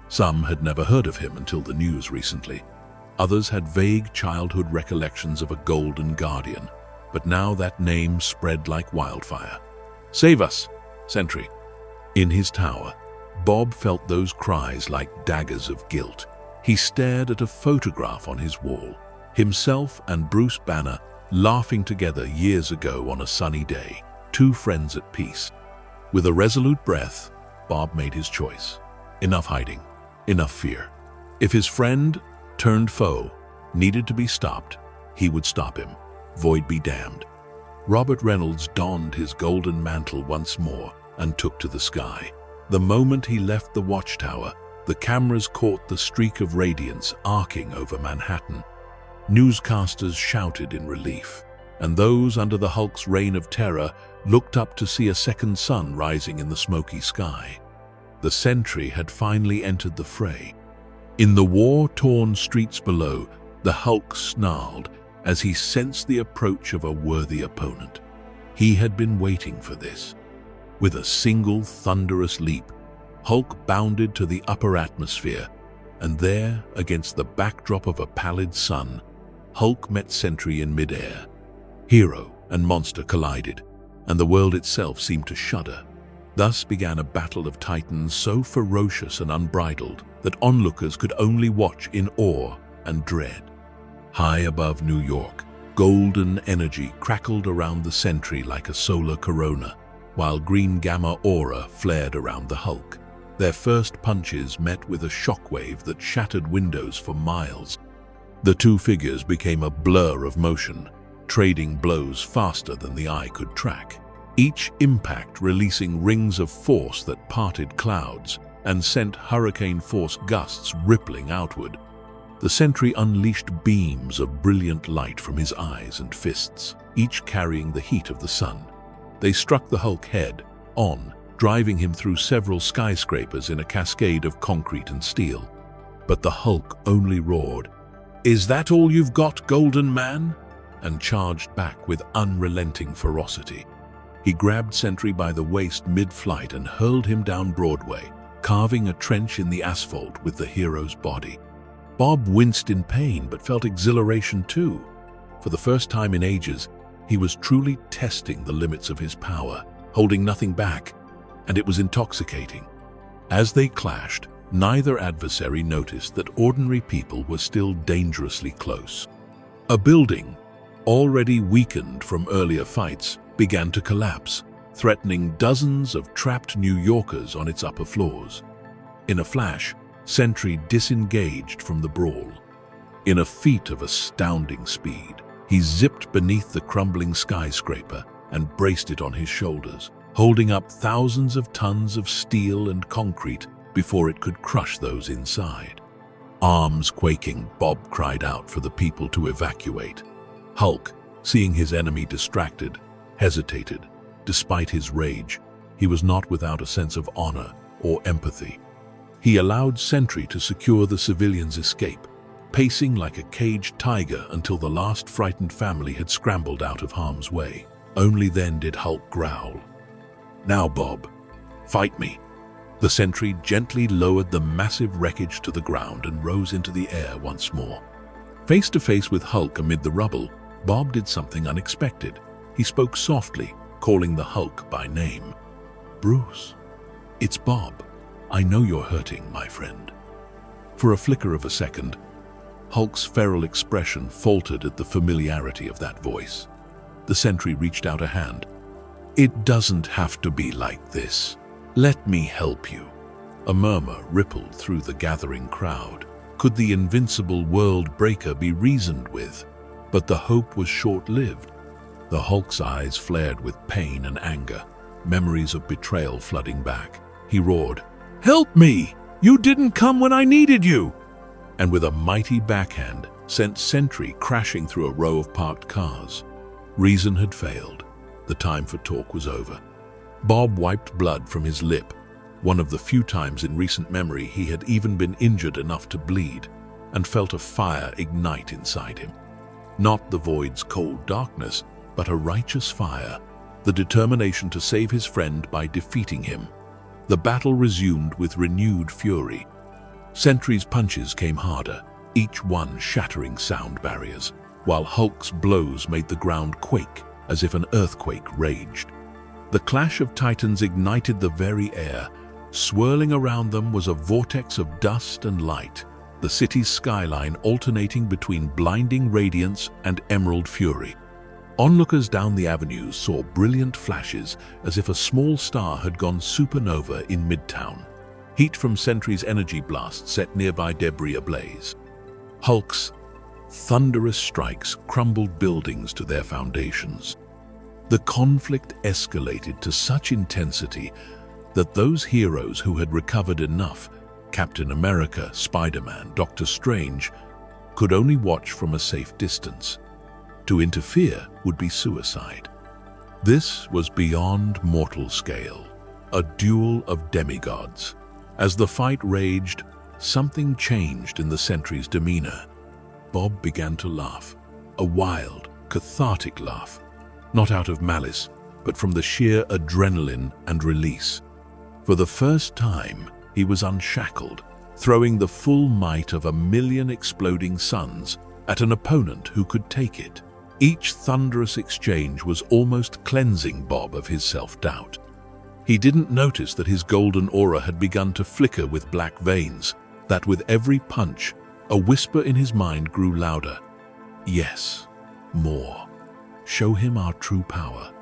Some had never heard of him until the news recently. Others had vague childhood recollections of a golden guardian, but now that name spread like wildfire. "Save us, Sentry!" In his tower, Bob felt those cries like daggers of guilt. He stared at a photograph on his wall, himself and Bruce Banner laughing together years ago on a sunny day, two friends at peace. With a resolute breath, Bob made his choice. Enough hiding, enough fear. If his friend, turned foe, needed to be stopped, he would stop him. Void be damned. Robert Reynolds donned his golden mantle once more and took to the sky. The moment he left the watchtower, the cameras caught the streak of radiance arcing over Manhattan. Newscasters shouted in relief, and those under the Hulk's reign of terror looked up to see a second sun rising in the smoky sky. The Sentry had finally entered the fray. In the war-torn streets below, the Hulk snarled as he sensed the approach of a worthy opponent. He had been waiting for this. With a single thunderous leap, Hulk bounded to the upper atmosphere, and there, against the backdrop of a pallid sun, Hulk met Sentry in midair. Hero and monster collided, and the world itself seemed to shudder. Thus began a battle of titans so ferocious and unbridled that onlookers could only watch in awe and dread. High above New York, golden energy crackled around the Sentry like a solar corona, while green gamma aura flared around the Hulk. Their first punches met with a shockwave that shattered windows for miles. The two figures became a blur of motion, trading blows faster than the eye could track. Each impact releasing rings of force that parted clouds and sent hurricane-force gusts rippling outward. The Sentry unleashed beams of brilliant light from his eyes and fists, each carrying the heat of the sun. They struck the Hulk head on, driving him through several skyscrapers in a cascade of concrete and steel. But the Hulk only roared, "Is that all you've got, Golden Man?" and charged back with unrelenting ferocity. He grabbed Sentry by the waist mid-flight and hurled him down Broadway, carving a trench in the asphalt with the hero's body. Bob winced in pain but felt exhilaration too. For the first time in ages, he was truly testing the limits of his power, holding nothing back, and it was intoxicating. As they clashed, neither adversary noticed that ordinary people were still dangerously close. A building, already weakened from earlier fights, began to collapse, threatening dozens of trapped New Yorkers on its upper floors. In a flash, Sentry disengaged from the brawl. In a feat of astounding speed, he zipped beneath the crumbling skyscraper and braced it on his shoulders, holding up thousands of tons of steel and concrete before it could crush those inside. Arms quaking, Bob cried out for the people to evacuate. Hulk, seeing his enemy distracted, hesitated. Despite his rage, he was not without a sense of honor or empathy. He allowed Sentry to secure the civilians' escape, pacing like a caged tiger until the last frightened family had scrambled out of harm's way. Only then did Hulk growl, "Now, Bob, fight me." The Sentry gently lowered the massive wreckage to the ground and rose into the air once more. Face to face with Hulk amid the rubble, Bob did something unexpected. He spoke softly, calling the Hulk by name. "Bruce, it's Bob. I know you're hurting, my friend." For a flicker of a second, Hulk's feral expression faltered at the familiarity of that voice. The Sentry reached out a hand. "It doesn't have to be like this. Let me help you." A murmur rippled through the gathering crowd. Could the invincible world breaker be reasoned with? But the hope was short-lived. The Hulk's eyes flared with pain and anger, memories of betrayal flooding back. He roared, "Help me! You didn't come when I needed you!" And with a mighty backhand, sent Sentry crashing through a row of parked cars. Reason had failed. The time for talk was over. Bob wiped blood from his lip, one of the few times in recent memory he had even been injured enough to bleed, and felt a fire ignite inside him. Not the void's cold darkness, but a righteous fire, the determination to save his friend by defeating him. The battle resumed with renewed fury. Sentry's punches came harder, each one shattering sound barriers, while Hulk's blows made the ground quake as if an earthquake raged. The clash of titans ignited the very air. Swirling around them was a vortex of dust and light, the city's skyline alternating between blinding radiance and emerald fury. Onlookers down the avenues saw brilliant flashes as if a small star had gone supernova in Midtown. Heat from Sentry's energy blast set nearby debris ablaze. Hulk's thunderous strikes crumbled buildings to their foundations. The conflict escalated to such intensity that those heroes who had recovered enough, Captain America, Spider-Man, Doctor Strange, could only watch from a safe distance. To interfere would be suicide. This was beyond mortal scale, a duel of demigods. As the fight raged, something changed in the Sentry's demeanor. Bob began to laugh, a wild, cathartic laugh, not out of malice, but from the sheer adrenaline and release. For the first time, he was unshackled, throwing the full might of 1,000,000 exploding suns at an opponent who could take it. Each thunderous exchange was almost cleansing Bob of his self-doubt. He didn't notice that his golden aura had begun to flicker with black veins, that with every punch, a whisper in his mind grew louder. Yes, more. Show him our true power.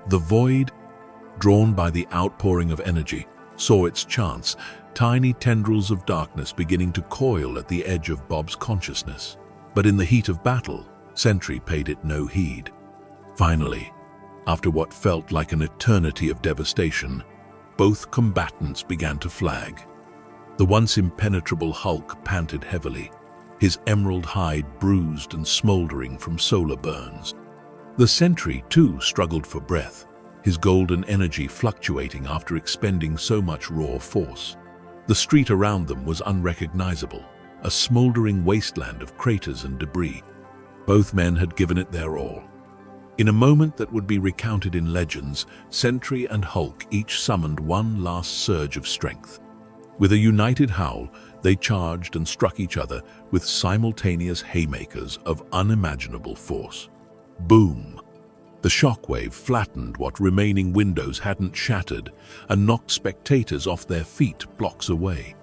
The void, drawn by the outpouring of energy, saw its chance, tiny tendrils of darkness beginning to coil at the edge of Bob's consciousness. But in the heat of battle, Sentry paid it no heed. Finally, after what felt like an eternity of devastation, both combatants began to flag. The once impenetrable Hulk panted heavily, his emerald hide bruised and smoldering from solar burns. The Sentry, too, struggled for breath, his golden energy fluctuating after expending so much raw force. The street around them was unrecognizable, a smoldering wasteland of craters and debris. Both men had given it their all. In a moment that would be recounted in legends, Sentry and Hulk each summoned one last surge of strength. With a united howl, they charged and struck each other with simultaneous haymakers of unimaginable force. Boom! The shockwave flattened what remaining windows hadn't shattered and knocked spectators off their feet blocks away.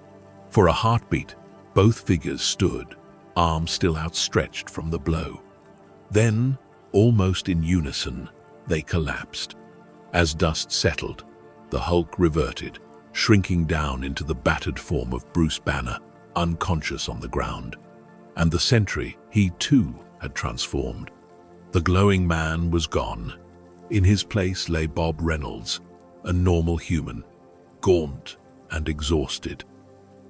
For a heartbeat, both figures stood, arms still outstretched from the blow. Then, almost in unison, they collapsed. As dust settled, the Hulk reverted, shrinking down into the battered form of Bruce Banner, unconscious on the ground. And the Sentry, he too, had transformed. The glowing man was gone. In his place lay Bob Reynolds, a normal human, gaunt and exhausted.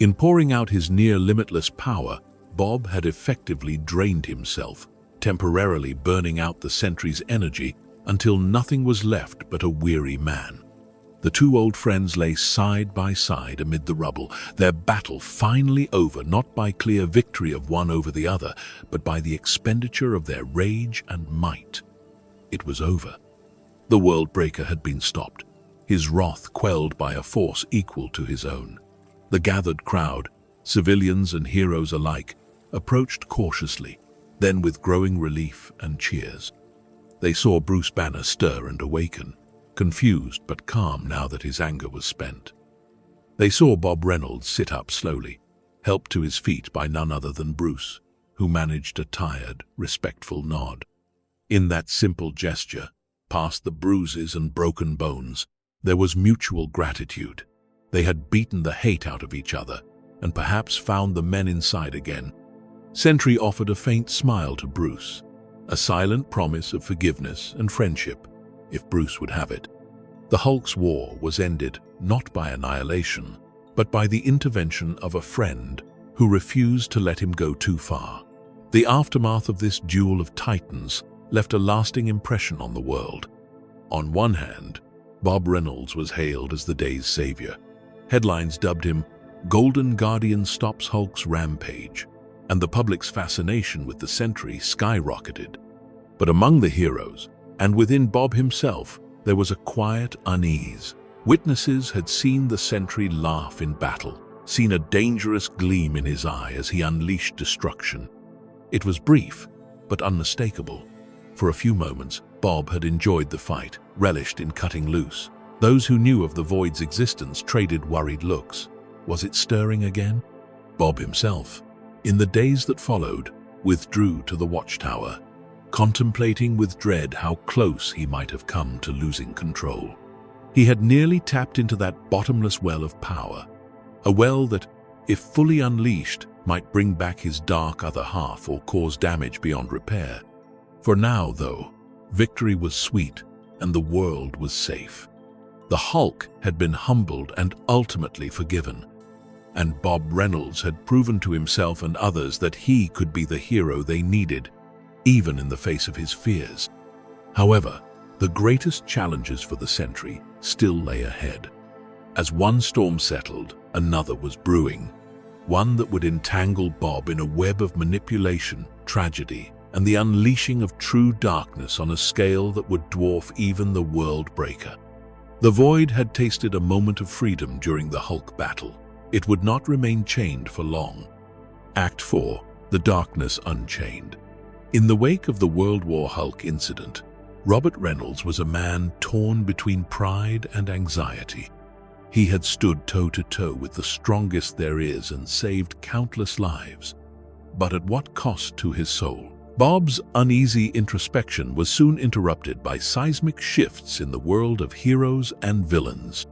In pouring out his near-limitless power, Bob had effectively drained himself, temporarily burning out the Sentry's energy until nothing was left but a weary man. The two old friends lay side by side amid the rubble, their battle finally over not by clear victory of one over the other, but by the expenditure of their rage and might. It was over. The World Breaker had been stopped, his wrath quelled by a force equal to his own. The gathered crowd, civilians and heroes alike, approached cautiously, Then, with growing relief and cheers, they saw Bruce Banner stir and awaken, confused but calm now that his anger was spent. They saw Bob Reynolds sit up slowly, helped to his feet by none other than Bruce, who managed a tired, respectful nod. In that simple gesture, past the bruises and broken bones, there was mutual gratitude. They had beaten the hate out of each other, and perhaps found the men inside again. Sentry offered a faint smile to Bruce, a silent promise of forgiveness and friendship, if Bruce would have it. The Hulk's war was ended not by annihilation, but by the intervention of a friend who refused to let him go too far. The aftermath of this duel of titans left a lasting impression on the world. On one hand, Bob Reynolds was hailed as the day's savior. Headlines dubbed him Golden Guardian Stops Hulk's Rampage, and the public's fascination with the Sentry skyrocketed. But among the heroes, and within Bob himself, there was a quiet unease. Witnesses had seen the Sentry laugh in battle, seen a dangerous gleam in his eye as he unleashed destruction. It was brief, but unmistakable. For a few moments, Bob had enjoyed the fight, relished in cutting loose. Those who knew of the Void's existence traded worried looks. Was it stirring again? Bob himself, in the days that followed, withdrew to the watchtower, contemplating with dread how close he might have come to losing control. He had nearly tapped into that bottomless well of power, a well that, if fully unleashed, might bring back his dark other half or cause damage beyond repair. For now, though, victory was sweet and the world was safe. The Hulk had been humbled and ultimately forgiven, and Bob Reynolds had proven to himself and others that he could be the hero they needed, even in the face of his fears. However, the greatest challenges for the Sentry still lay ahead. As one storm settled, another was brewing, one that would entangle Bob in a web of manipulation, tragedy, and the unleashing of true darkness on a scale that would dwarf even the World Breaker. The Void had tasted a moment of freedom during the Hulk battle. It would not remain chained for long. Act 4, The Darkness Unchained. In the wake of the World War Hulk incident, Robert Reynolds was a man torn between pride and anxiety. He had stood toe-to-toe with the strongest there is and saved countless lives. But at what cost to his soul? Bob's uneasy introspection was soon interrupted by seismic shifts in the world of heroes and villains.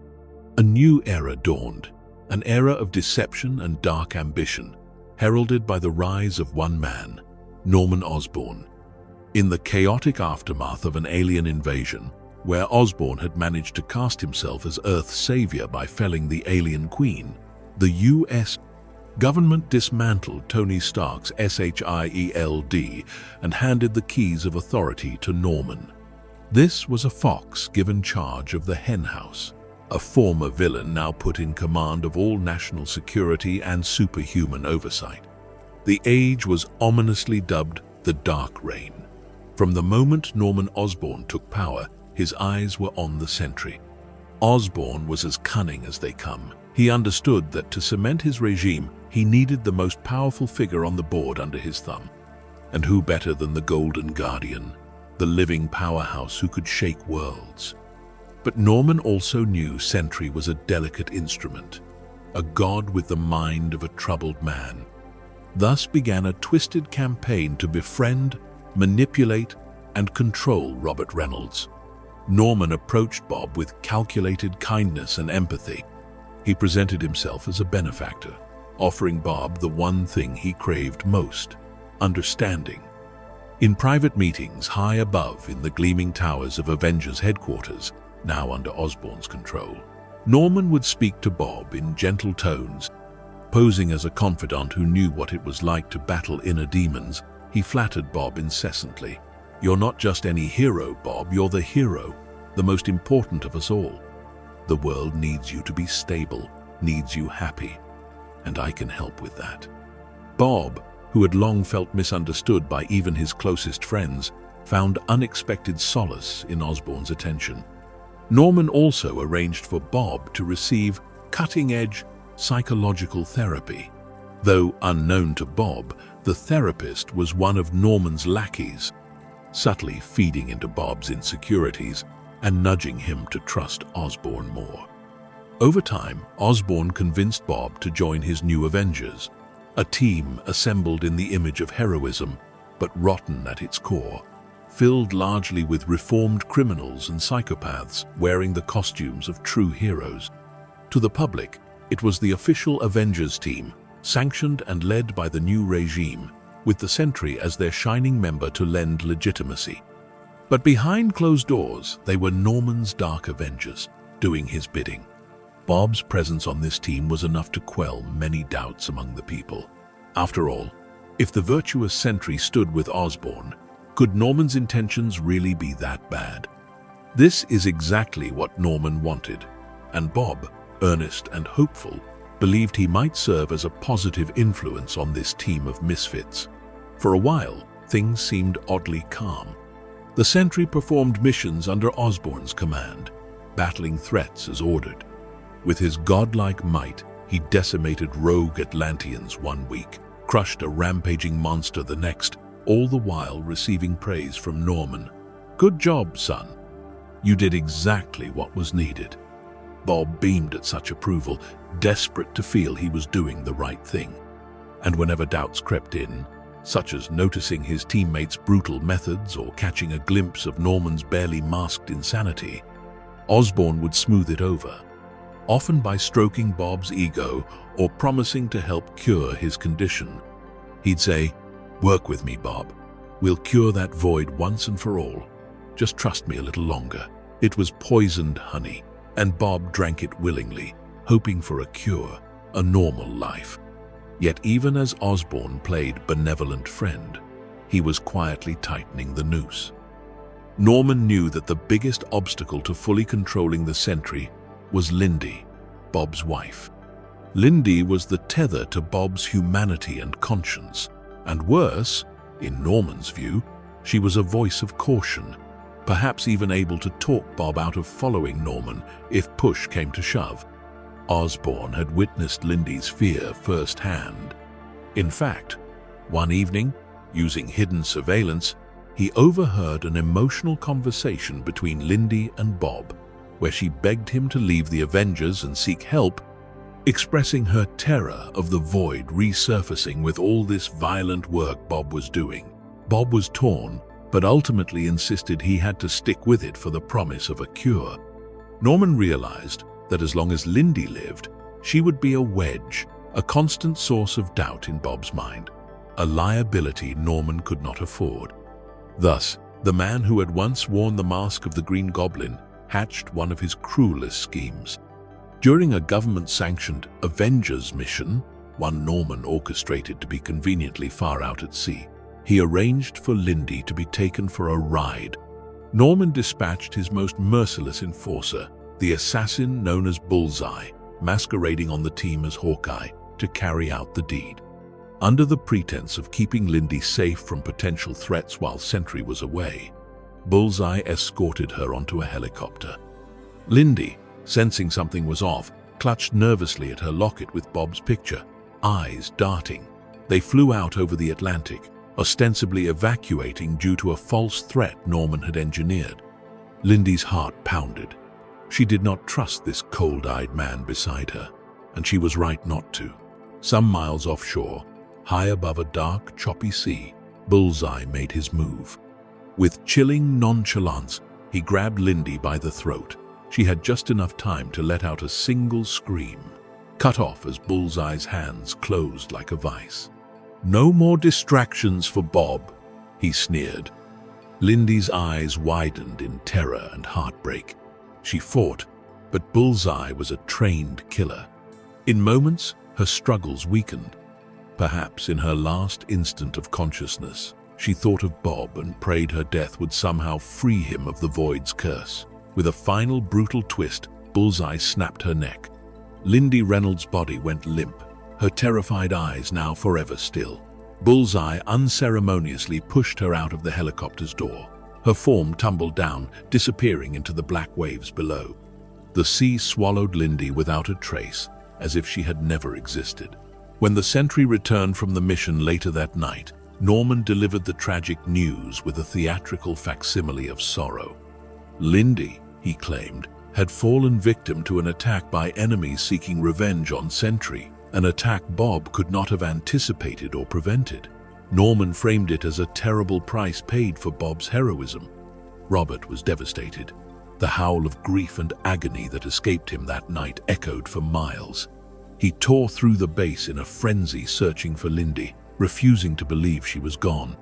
A new era dawned, an era of deception and dark ambition, heralded by the rise of one man, Norman Osborn. In the chaotic aftermath of an alien invasion, where Osborn had managed to cast himself as Earth's savior by felling the alien queen, the U.S. government dismantled Tony Stark's SHIELD and handed the keys of authority to Norman. This was a fox given charge of the Hen House, a former villain now put in command of all national security and superhuman oversight. The age was ominously dubbed the Dark Reign. From the moment Norman Osborn took power, his eyes were on the Sentry. Osborn was as cunning as they come. He understood that to cement his regime, he needed the most powerful figure on the board under his thumb. And who better than the Golden Guardian, the living powerhouse who could shake worlds? But Norman also knew Sentry was a delicate instrument, a god with the mind of a troubled man. Thus began a twisted campaign to befriend, manipulate, and control Robert Reynolds. Norman approached Bob with calculated kindness and empathy. He presented himself as a benefactor, offering Bob the one thing he craved most: understanding. In private meetings high above in the gleaming towers of Avengers headquarters, now under Osborn's control, Norman would speak to Bob in gentle tones. Posing as a confidant who knew what it was like to battle inner demons, he flattered Bob incessantly. "You're not just any hero, Bob, you're the hero, the most important of us all. The world needs you to be stable, needs you happy, and I can help with that." Bob, who had long felt misunderstood by even his closest friends, found unexpected solace in Osborn's attention. Norman also arranged for Bob to receive cutting-edge psychological therapy. Though unknown to Bob, the therapist was one of Norman's lackeys, subtly feeding into Bob's insecurities and nudging him to trust Osborn more. Over time, Osborn convinced Bob to join his new Avengers, a team assembled in the image of heroism, but rotten at its core, filled largely with reformed criminals and psychopaths wearing the costumes of true heroes. To the public, it was the official Avengers team, sanctioned and led by the new regime, with the Sentry as their shining member to lend legitimacy. But behind closed doors, they were Norman's Dark Avengers, doing his bidding. Bob's presence on this team was enough to quell many doubts among the people. After all, if the virtuous Sentry stood with Osborn, could Norman's intentions really be that bad? This is exactly what Norman wanted, and Bob, earnest and hopeful, believed he might serve as a positive influence on this team of misfits. For a while, things seemed oddly calm. The Sentry performed missions under Osborn's command, battling threats as ordered. With his godlike might, he decimated rogue Atlanteans one week, crushed a rampaging monster the next, all the while receiving praise from Norman. "Good job, son. You did exactly what was needed." Bob beamed at such approval, desperate to feel he was doing the right thing. And whenever doubts crept in, such as noticing his teammates' brutal methods or catching a glimpse of Norman's barely masked insanity, Osborn would smooth it over, often by stroking Bob's ego or promising to help cure his condition. He'd say, "Work with me, Bob. We'll cure that void once and for all. Just trust me a little longer." It was poisoned honey, and Bob drank it willingly, hoping for a cure, a normal life. Yet even as Osborn played benevolent friend, he was quietly tightening the noose. Norman knew that the biggest obstacle to fully controlling the Sentry was Lindy, Bob's wife. Lindy was the tether to Bob's humanity and conscience, and worse, in Norman's view, she was a voice of caution, perhaps even able to talk Bob out of following Norman if push came to shove. Osborn had witnessed Lindy's fear firsthand. In fact, one evening, using hidden surveillance, he overheard an emotional conversation between Lindy and Bob, where she begged him to leave the Avengers and seek help, expressing her terror of the void resurfacing with all this violent work Bob was doing. Bob was torn, but ultimately insisted he had to stick with it for the promise of a cure. Norman realized that as long as Lindy lived, she would be a wedge, a constant source of doubt in Bob's mind, a liability Norman could not afford. Thus, the man who had once worn the mask of the Green Goblin hatched one of his cruelest schemes. During a government-sanctioned Avengers mission, one Norman orchestrated to be conveniently far out at sea, he arranged for Lindy to be taken for a ride. Norman dispatched his most merciless enforcer, the assassin known as Bullseye, masquerading on the team as Hawkeye, to carry out the deed. Under the pretense of keeping Lindy safe from potential threats while Sentry was away, Bullseye escorted her onto a helicopter. Lindy, sensing something was off, clutched nervously at her locket with Bob's picture, eyes darting. They flew out over the Atlantic, ostensibly evacuating due to a false threat Norman had engineered. Lindy's heart pounded. She did not trust this cold-eyed man beside her, and she was right not to. Some miles offshore, high above a dark, choppy sea, Bullseye made his move. With chilling nonchalance, he grabbed Lindy by the throat. She had just enough time to let out a single scream, cut off as Bullseye's hands closed like a vice. "No more distractions for Bob," he sneered. Lindy's eyes widened in terror and heartbreak. She fought, but Bullseye was a trained killer. In moments, her struggles weakened. Perhaps in her last instant of consciousness, she thought of Bob and prayed her death would somehow free him of the Void's curse. With a final brutal twist, Bullseye snapped her neck. Lindy Reynolds' body went limp, her terrified eyes now forever still. Bullseye unceremoniously pushed her out of the helicopter's door. Her form tumbled down, disappearing into the black waves below. The sea swallowed Lindy without a trace, as if she had never existed. When the Sentry returned from the mission later that night, Norman delivered the tragic news with a theatrical facsimile of sorrow. Lindy, he claimed, had fallen victim to an attack by enemies seeking revenge on Sentry, an attack Bob could not have anticipated or prevented. Norman framed it as a terrible price paid for Bob's heroism. Robert was devastated. The howl of grief and agony that escaped him that night echoed for miles. He tore through the base in a frenzy searching for Lindy, refusing to believe she was gone.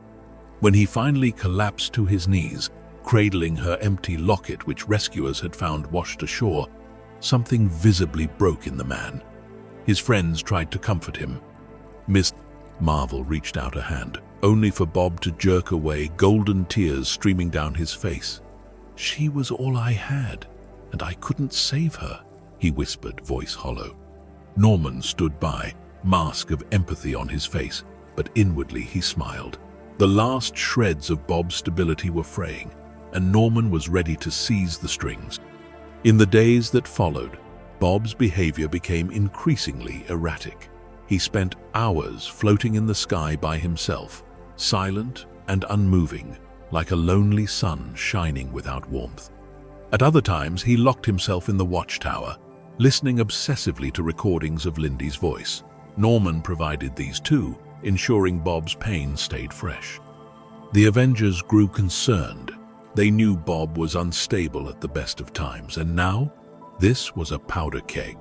When he finally collapsed to his knees, cradling her empty locket which rescuers had found washed ashore, something visibly broke in the man. His friends tried to comfort him. Miss Marvel reached out a hand, only for Bob to jerk away, golden tears streaming down his face. "She was all I had, and I couldn't save her," he whispered, voice hollow. Norman stood by, mask of empathy on his face, but inwardly he smiled. The last shreds of Bob's stability were fraying, and Norman was ready to seize the strings. In the days that followed, Bob's behavior became increasingly erratic. He spent hours floating in the sky by himself, silent and unmoving, like a lonely sun shining without warmth. At other times, he locked himself in the watchtower, listening obsessively to recordings of Lindy's voice. Norman provided these too, ensuring Bob's pain stayed fresh. The Avengers grew concerned. They knew Bob was unstable at the best of times, and now this was a powder keg.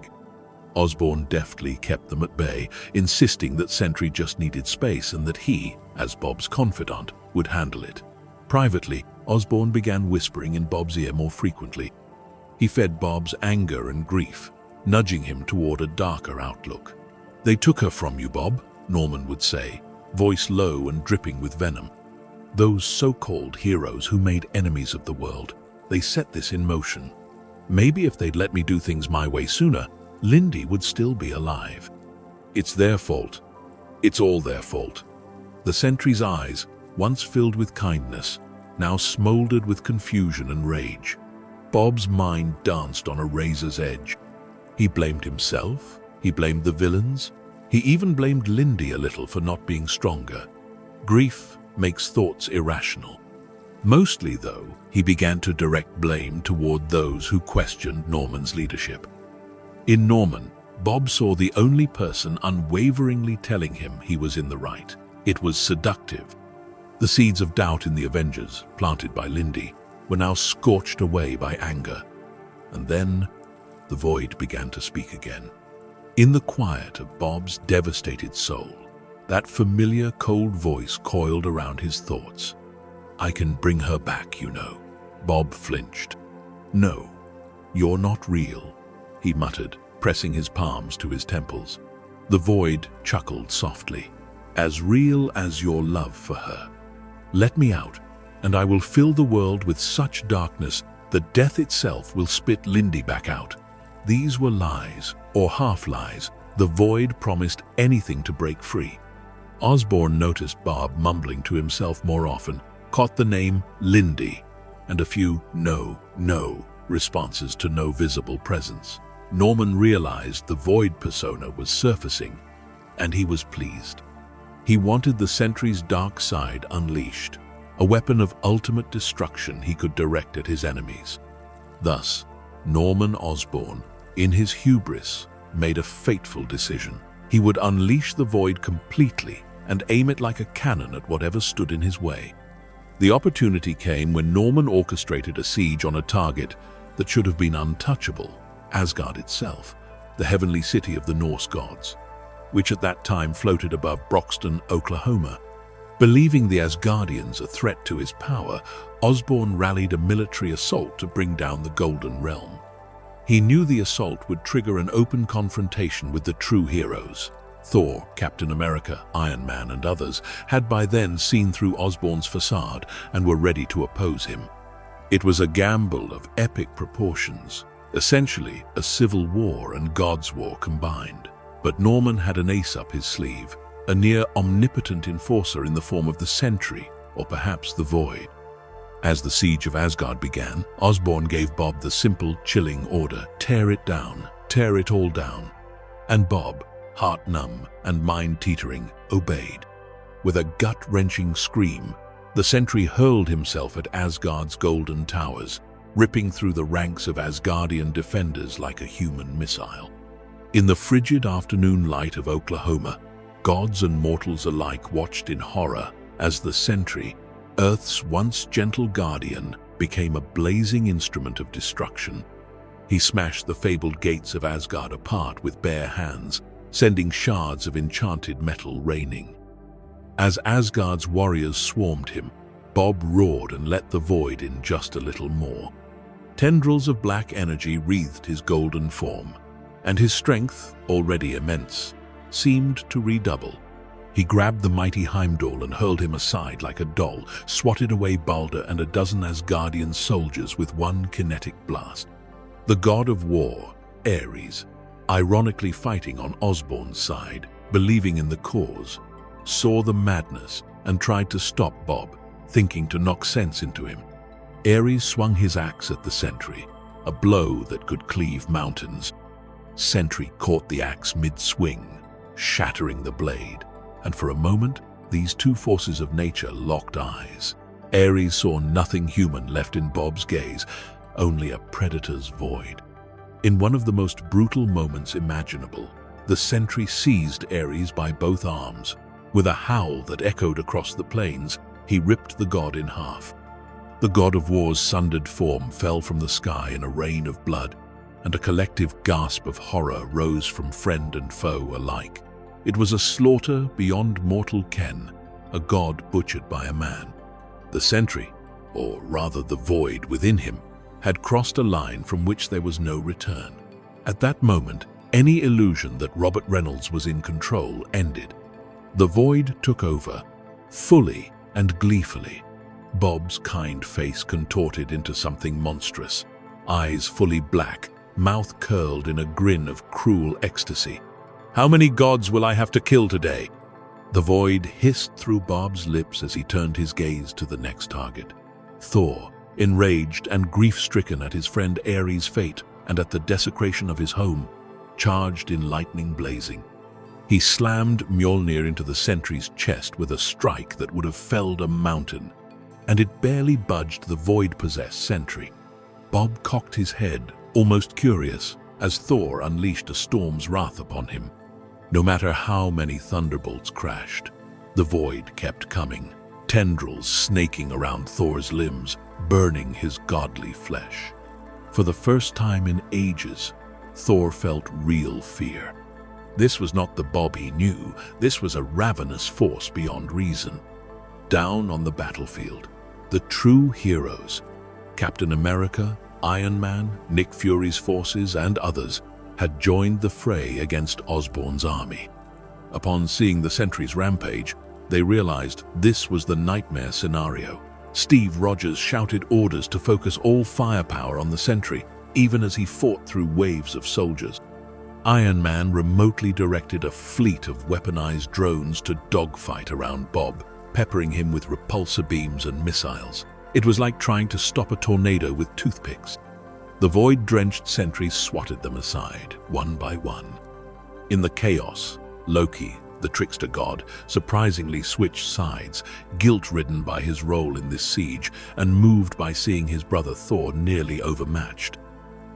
Osborn deftly kept them at bay, insisting that Sentry just needed space and that he, as Bob's confidant, would handle it. Privately, Osborn began whispering in Bob's ear more frequently. He fed Bob's anger and grief, nudging him toward a darker outlook. "They took her from you, Bob," Norman would say, voice low and dripping with venom. "Those so-called heroes who made enemies of the world, they set this in motion. Maybe if they'd let me do things my way sooner, Lindy would still be alive. It's their fault. It's all their fault." The Sentry's eyes, once filled with kindness, now smoldered with confusion and rage. Bob's mind danced on a razor's edge. He blamed himself, he blamed the villains, he even blamed Lindy a little for not being stronger. Grief makes thoughts irrational. Mostly, though, he began to direct blame toward those who questioned Norman's leadership. In Norman, Bob saw the only person unwaveringly telling him he was in the right. It was seductive. The seeds of doubt in the Avengers, planted by Lindy, were now scorched away by anger. And then, the void began to speak again. In the quiet of Bob's devastated soul, that familiar cold voice coiled around his thoughts. "I can bring her back, you know." Bob flinched. "No, you're not real," he muttered, pressing his palms to his temples. The void chuckled softly. "As real as your love for her. Let me out, and I will fill the world with such darkness that death itself will spit Lindy back out." These were lies, or half-lies. The void promised anything to break free. Osborn noticed Bob mumbling to himself more often, caught the name Lindy, and a few "no, no" responses to no visible presence. Norman realized the void persona was surfacing, and he was pleased. He wanted the Sentry's dark side unleashed, a weapon of ultimate destruction he could direct at his enemies. Thus, Norman Osborn, in his hubris, made a fateful decision. He would unleash the void completely and aim it like a cannon at whatever stood in his way. The opportunity came when Norman orchestrated a siege on a target that should have been untouchable, Asgard itself, the heavenly city of the Norse gods, which at that time floated above Broxton, Oklahoma. Believing the Asgardians a threat to his power, Osborn rallied a military assault to bring down the Golden Realm. He knew the assault would trigger an open confrontation with the true heroes. Thor, Captain America, Iron Man, and others had by then seen through Osborn's facade and were ready to oppose him. It was a gamble of epic proportions, essentially a civil war and God's war combined. But Norman had an ace up his sleeve, a near-omnipotent enforcer in the form of the Sentry, or perhaps the Void. As the siege of Asgard began, Osborn gave Bob the simple, chilling order: tear it down, tear it all down. And Bob, heart numb and mind teetering, obeyed. With a gut-wrenching scream, the Sentry hurled himself at Asgard's golden towers, ripping through the ranks of Asgardian defenders like a human missile. In the frigid afternoon light of Oklahoma, gods and mortals alike watched in horror as the Sentry, Earth's once gentle guardian, became a blazing instrument of destruction. He smashed the fabled gates of Asgard apart with bare hands, sending shards of enchanted metal raining. As Asgard's warriors swarmed him, Bob roared and let the void in just a little more. Tendrils of black energy wreathed his golden form, and his strength, already immense, seemed to redouble. He grabbed the mighty Heimdall and hurled him aside like a doll, swatted away Balder and a dozen Asgardian soldiers with one kinetic blast. The god of war, Ares, ironically fighting on Osborn's side, believing in the cause, saw the madness and tried to stop Bob, thinking to knock sense into him. Ares swung his axe at the Sentry, a blow that could cleave mountains. Sentry caught the axe mid-swing, shattering the blade, and for a moment, these two forces of nature locked eyes. Ares saw nothing human left in Bob's gaze, only a predator's void. In one of the most brutal moments imaginable, the Sentry seized Ares by both arms. With a howl that echoed across the plains, he ripped the god in half. The god of war's sundered form fell from the sky in a rain of blood, and a collective gasp of horror rose from friend and foe alike. It was a slaughter beyond mortal ken, a god butchered by a man. The Sentry, or rather the void within him, had crossed a line from which there was no return. At that moment, any illusion that Robert Reynolds was in control ended. The void took over, fully and gleefully. Bob's kind face contorted into something monstrous, eyes fully black, mouth curled in a grin of cruel ecstasy. "How many gods will I have to kill today?" The void hissed through Bob's lips as he turned his gaze to the next target. Thor, enraged and grief-stricken at his friend Ares' fate and at the desecration of his home, charged in lightning blazing. He slammed Mjolnir into the Sentry's chest with a strike that would have felled a mountain, and it barely budged the void-possessed Sentry. Bob cocked his head, almost curious, as Thor unleashed a storm's wrath upon him. No matter how many Thunderbolts crashed, the void kept coming, tendrils snaking around Thor's limbs, burning his godly flesh. For the first time in ages, Thor felt real fear. This was not the Bob he knew, this was a ravenous force beyond reason. Down on the battlefield, the true heroes, Captain America, Iron Man, Nick Fury's forces, and others, had joined the fray against Osborn's army. Upon seeing the Sentry's rampage, they realized this was the nightmare scenario. Steve Rogers shouted orders to focus all firepower on the Sentry, even as he fought through waves of soldiers. Iron Man remotely directed a fleet of weaponized drones to dogfight around Bob, peppering him with repulsor beams and missiles. It was like trying to stop a tornado with toothpicks. The void-drenched Sentries swatted them aside, one by one. In the chaos, Loki, the trickster god, surprisingly switched sides, guilt-ridden by his role in this siege and moved by seeing his brother Thor nearly overmatched.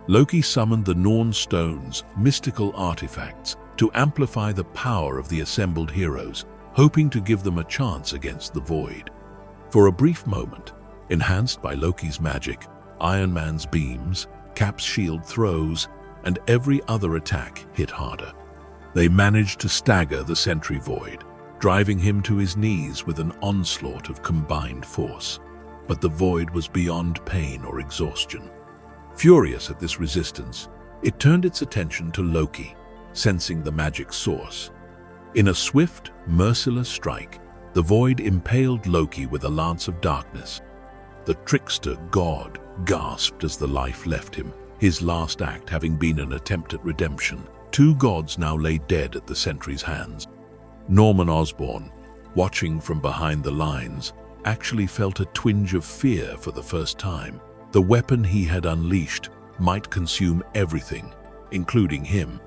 Loki summoned the Norn Stones, mystical artifacts, to amplify the power of the assembled heroes, hoping to give them a chance against the void. For a brief moment, enhanced by Loki's magic, Iron Man's beams, Cap's shield throws, and every other attack hit harder. They managed to stagger the Sentry void, driving him to his knees with an onslaught of combined force. But the void was beyond pain or exhaustion. Furious at this resistance, it turned its attention to Loki, sensing the magic source. In a swift, merciless strike, the void impaled Loki with a lance of darkness. The trickster god gasped as the life left him, his last act having been an attempt at redemption. Two gods now lay dead at the Sentry's hands. Norman Osborn, watching from behind the lines, actually felt a twinge of fear for the first time. The weapon he had unleashed might consume everything, including him.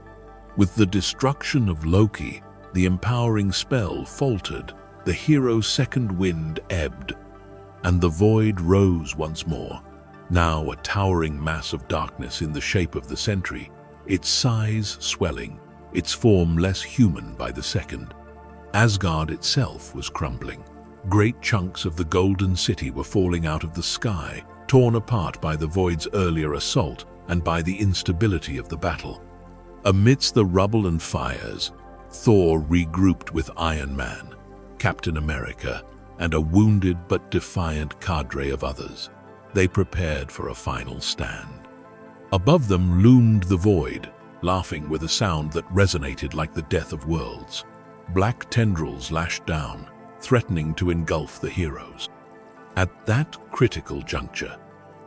With the destruction of Loki, the empowering spell faltered, the hero's second wind ebbed, and the void rose once more, now a towering mass of darkness in the shape of the Sentry, its size swelling, its form less human by the second. Asgard itself was crumbling. Great chunks of the Golden City were falling out of the sky, torn apart by the Void's earlier assault and by the instability of the battle. Amidst the rubble and fires, Thor regrouped with Iron Man, Captain America, and a wounded but defiant cadre of others. They prepared for a final stand. Above them loomed the Void, laughing with a sound that resonated like the death of worlds. Black tendrils lashed down, threatening to engulf the heroes. At that critical juncture,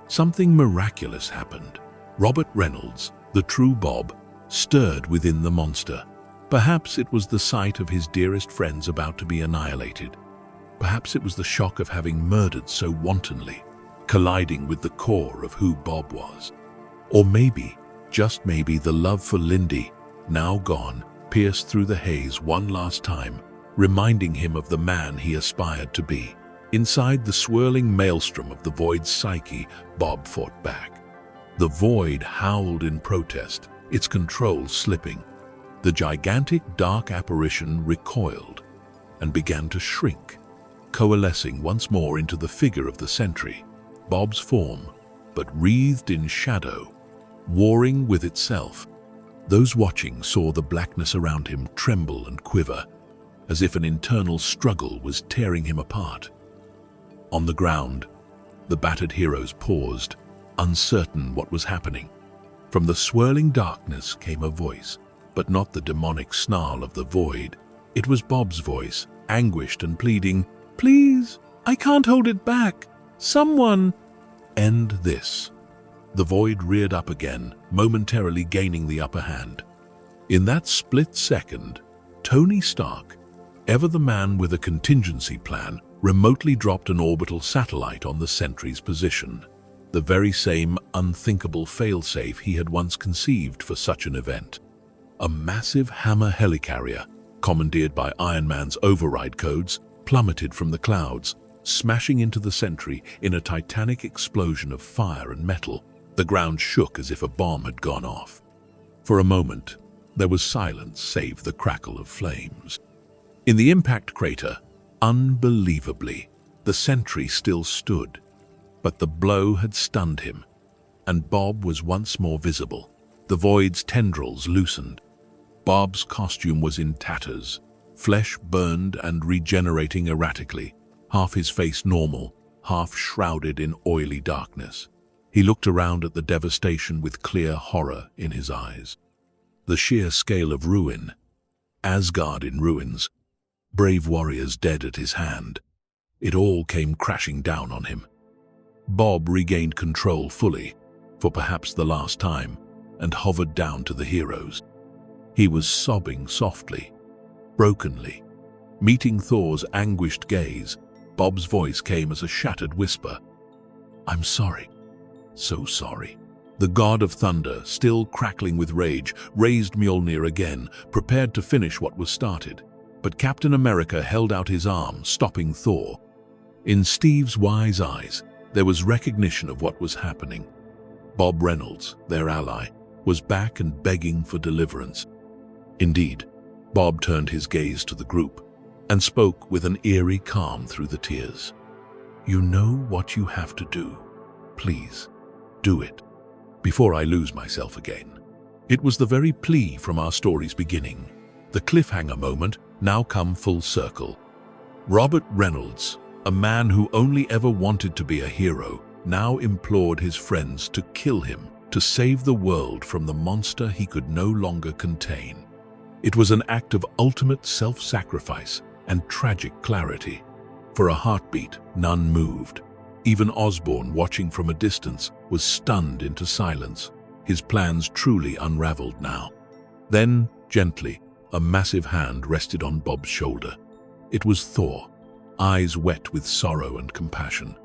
something miraculous happened. Robert Reynolds, the true Bob, stirred within the monster. Perhaps it was the sight of his dearest friends about to be annihilated. Perhaps it was the shock of having murdered so wantonly, colliding with the core of who Bob was. Or maybe, just maybe, the love for Lindy, now gone, pierced through the haze one last time, reminding him of the man he aspired to be. Inside the swirling maelstrom of the Void's psyche, Bob fought back. The Void howled in protest, its control slipping. The gigantic dark apparition recoiled and began to shrink, coalescing once more into the figure of the Sentry, Bob's form, but wreathed in shadow, warring with itself. Those watching saw the blackness around him tremble and quiver, as if an internal struggle was tearing him apart. On the ground, the battered heroes paused, uncertain what was happening. From the swirling darkness came a voice, but not the demonic snarl of the Void. It was Bob's voice, anguished and pleading, "Please, I can't hold it back. Someone—" "End this." The Void reared up again, momentarily gaining the upper hand. In that split second, Tony Stark, ever the man with a contingency plan, remotely dropped an orbital satellite on the Sentry's position, the very same unthinkable failsafe he had once conceived for such an event. A massive Hammer helicarrier, commandeered by Iron Man's override codes, plummeted from the clouds, smashing into the Sentry in a titanic explosion of fire and metal. The ground shook as if a bomb had gone off. For a moment, there was silence save the crackle of flames. In the impact crater, unbelievably, the Sentry still stood, but the blow had stunned him, and Bob was once more visible. The Void's tendrils loosened. Bob's costume was in tatters, flesh burned and regenerating erratically, half his face normal, half shrouded in oily darkness. He looked around at the devastation with clear horror in his eyes. The sheer scale of ruin, Asgard in ruins, brave warriors dead at his hand, it all came crashing down on him. Bob regained control fully, for perhaps the last time, and hovered down to the heroes. He was sobbing softly, brokenly. Meeting Thor's anguished gaze, Bob's voice came as a shattered whisper. "I'm sorry. So sorry." The god of thunder, still crackling with rage, raised Mjolnir again, prepared to finish what was started. But Captain America held out his arm, stopping Thor. In Steve's wise eyes, there was recognition of what was happening. Bob Reynolds, their ally, was back and begging for deliverance. Indeed, Bob turned his gaze to the group and spoke with an eerie calm through the tears. "You know what you have to do. Please, do it, before I lose myself again." It was the very plea from our story's beginning. The cliffhanger moment now come full circle. Robert Reynolds, a man who only ever wanted to be a hero, now implored his friends to kill him, to save the world from the monster he could no longer contain. It was an act of ultimate self-sacrifice and tragic clarity. For a heartbeat, none moved. Even Osborn, watching from a distance, was stunned into silence, his plans truly unraveled now. Then, gently, a massive hand rested on Bob's shoulder. It was Thor, eyes wet with sorrow and compassion.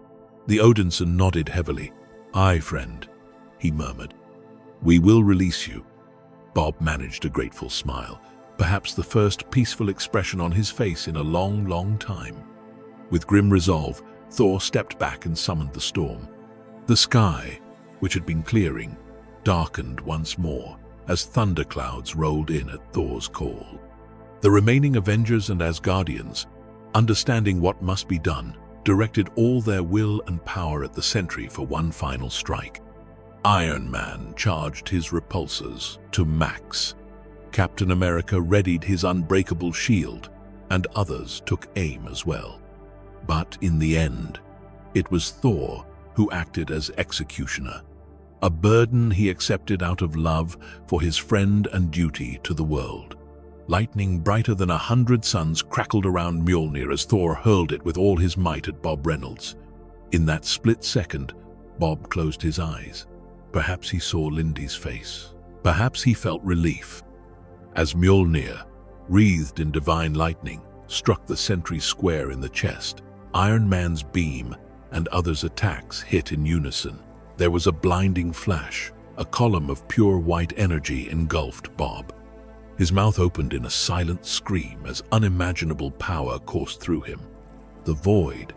The Odinson nodded heavily. "Aye, friend," he murmured. "We will release you, Bob managed a grateful smile, perhaps the first peaceful expression on his face in a long, long time. With grim resolve, Thor stepped back and summoned the storm. The sky, which had been clearing, darkened once more as thunderclouds rolled in at Thor's call. The remaining Avengers and Asgardians, understanding what must be done, directed all their will and power at the Sentry for one final strike. Iron Man charged his repulsors to max. Captain America readied his unbreakable shield, and others took aim as well. But in the end, it was Thor who acted as executioner, a burden he accepted out of love for his friend and duty to the world. Lightning brighter than 100 suns crackled around Mjolnir as Thor hurled it with all his might at Bob Reynolds. In that split second, Bob closed his eyes. Perhaps he saw Lindy's face. Perhaps he felt relief. As Mjolnir, wreathed in divine lightning, struck the Sentry square in the chest, Iron Man's beam and others' attacks hit in unison. There was a blinding flash. A column of pure white energy engulfed Bob. His mouth opened in a silent scream as unimaginable power coursed through him. The void,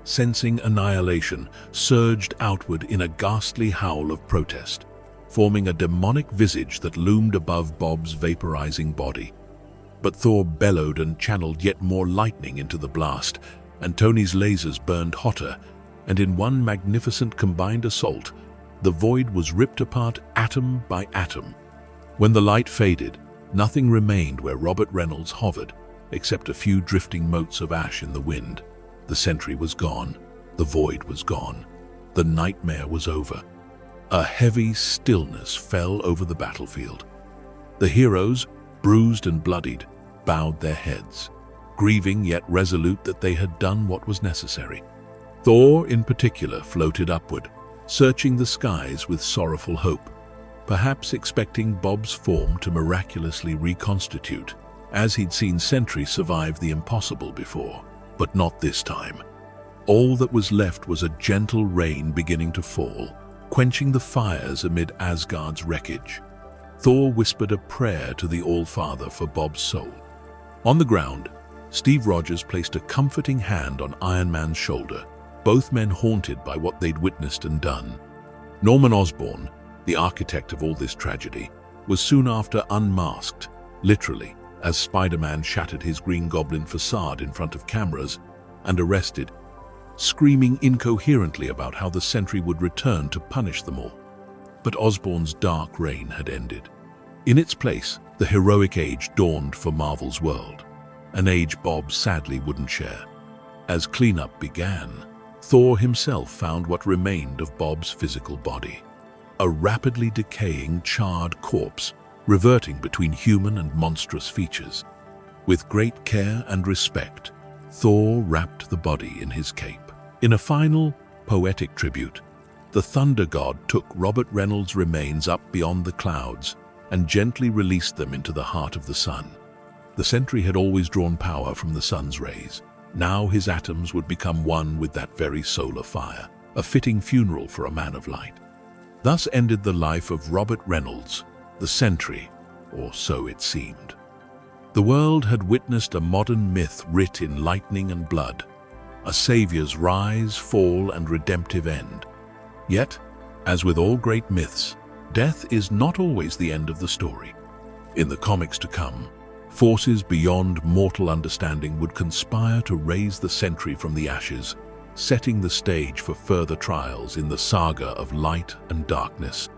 sensing annihilation, surged outward in a ghastly howl of protest, forming a demonic visage that loomed above Bob's vaporizing body. But Thor bellowed and channeled yet more lightning into the blast, and Tony's lasers burned hotter, and in one magnificent combined assault, the void was ripped apart atom by atom. When the light faded, nothing remained where Robert Reynolds hovered, except a few drifting motes of ash in the wind. The Sentry was gone. The void was gone. The nightmare was over. A heavy stillness fell over the battlefield. The heroes, bruised and bloodied, bowed their heads, grieving yet resolute that they had done what was necessary. Thor, in particular, floated upward, searching the skies with sorrowful hope, perhaps expecting Bob's form to miraculously reconstitute, as he'd seen Sentry survive the impossible before. But not this time. All that was left was a gentle rain beginning to fall, quenching the fires amid Asgard's wreckage. Thor whispered a prayer to the All-Father for Bob's soul. On the ground, Steve Rogers placed a comforting hand on Iron Man's shoulder, both men haunted by what they'd witnessed and done. Norman Osborn, the architect of all this tragedy, was soon after unmasked, literally, as Spider-Man shattered his Green Goblin facade in front of cameras, and arrested, screaming incoherently about how the Sentry would return to punish them all. But Osborn's dark reign had ended. In its place, the heroic age dawned for Marvel's world, an age Bob sadly wouldn't share. As cleanup began, Thor himself found what remained of Bob's physical body. A rapidly decaying, charred corpse, reverting between human and monstrous features. With great care and respect, Thor wrapped the body in his cape. In a final, poetic tribute, the Thunder God took Robert Reynolds' remains up beyond the clouds and gently released them into the heart of the sun. The Sentry had always drawn power from the sun's rays. Now his atoms would become one with that very solar fire, a fitting funeral for a man of light. Thus ended the life of Robert Reynolds, the Sentry, or so it seemed. The world had witnessed a modern myth writ in lightning and blood, a savior's rise, fall, and redemptive end. Yet, as with all great myths, death is not always the end of the story. In the comics to come, forces beyond mortal understanding would conspire to raise the Sentry from the ashes, setting the stage for further trials in the saga of light and darkness.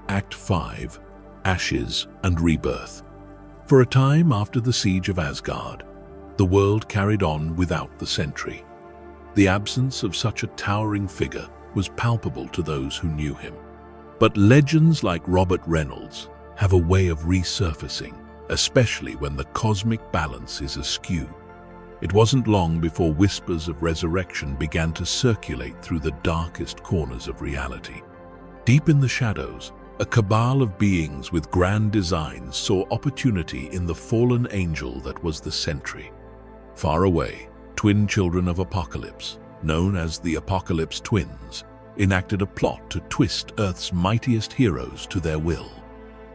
Act 5, Ashes and Rebirth. For a time after the siege of Asgard, the world carried on without the Sentry. The absence of such a towering figure was palpable to those who knew him. But legends like Robert Reynolds have a way of resurfacing, especially when the cosmic balance is askew. It wasn't long before whispers of resurrection began to circulate through the darkest corners of reality. Deep in the shadows, a cabal of beings with grand designs saw opportunity in the fallen angel that was the Sentry. Far away, twin children of Apocalypse, known as the Apocalypse Twins, enacted a plot to twist Earth's mightiest heroes to their will.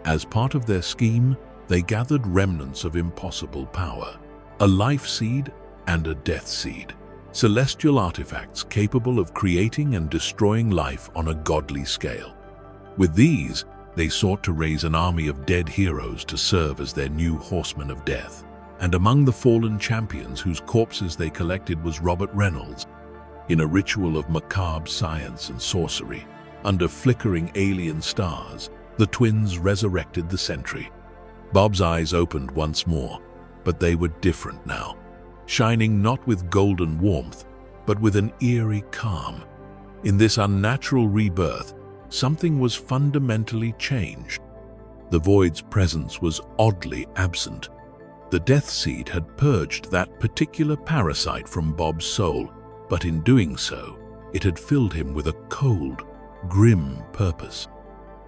As part of their scheme, they gathered remnants of impossible power, a life seed and a death seed, celestial artifacts capable of creating and destroying life on a godly scale. With these, they sought to raise an army of dead heroes to serve as their new horsemen of death. And among the fallen champions whose corpses they collected was Robert Reynolds. In a ritual of macabre science and sorcery, under flickering alien stars, the twins resurrected the Sentry. Bob's eyes opened once more, but they were different now, shining not with golden warmth, but with an eerie calm. In this unnatural rebirth, something was fundamentally changed. The Void's presence was oddly absent. The Death Seed had purged that particular parasite from Bob's soul, but in doing so, it had filled him with a cold, grim purpose.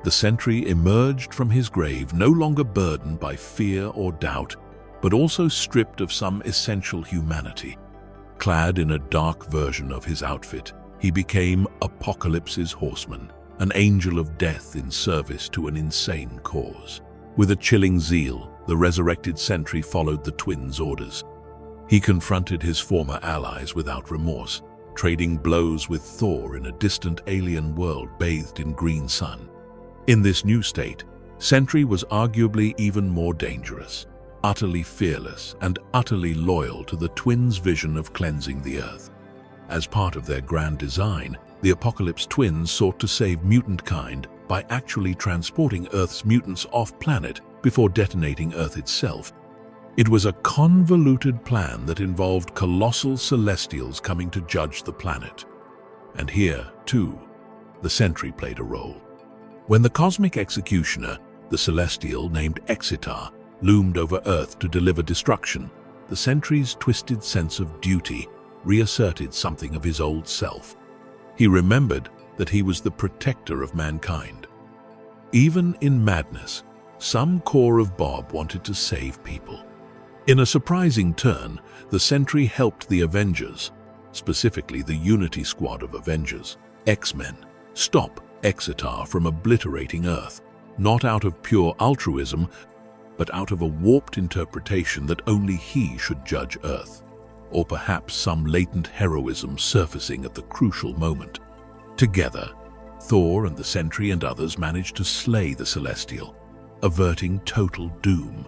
The Sentry emerged from his grave no longer burdened by fear or doubt, but also stripped of some essential humanity. Clad in a dark version of his outfit, he became Apocalypse's horseman, an angel of death in service to an insane cause. With a chilling zeal, the resurrected Sentry followed the twins' orders. He confronted his former allies without remorse, trading blows with Thor in a distant alien world bathed in green sun. In this new state, Sentry was arguably even more dangerous, utterly fearless and utterly loyal to the twins' vision of cleansing the Earth. As part of their grand design, the Apocalypse twins sought to save mutant kind by actually transporting Earth's mutants off-planet before detonating Earth itself. It was a convoluted plan that involved colossal celestials coming to judge the planet. And here, too, the Sentry played a role. When the cosmic executioner, the celestial named Exitar, loomed over Earth to deliver destruction, the Sentry's twisted sense of duty reasserted something of his old self. He remembered that he was the protector of mankind. Even in madness, some core of Bob wanted to save people. In a surprising turn, the Sentry helped the Avengers, specifically the Unity Squad of Avengers, X-Men, stop Exitar from obliterating Earth, not out of pure altruism, but out of a warped interpretation that only he should judge Earth, or perhaps some latent heroism surfacing at the crucial moment. Together, Thor and the Sentry and others managed to slay the Celestial, averting total doom.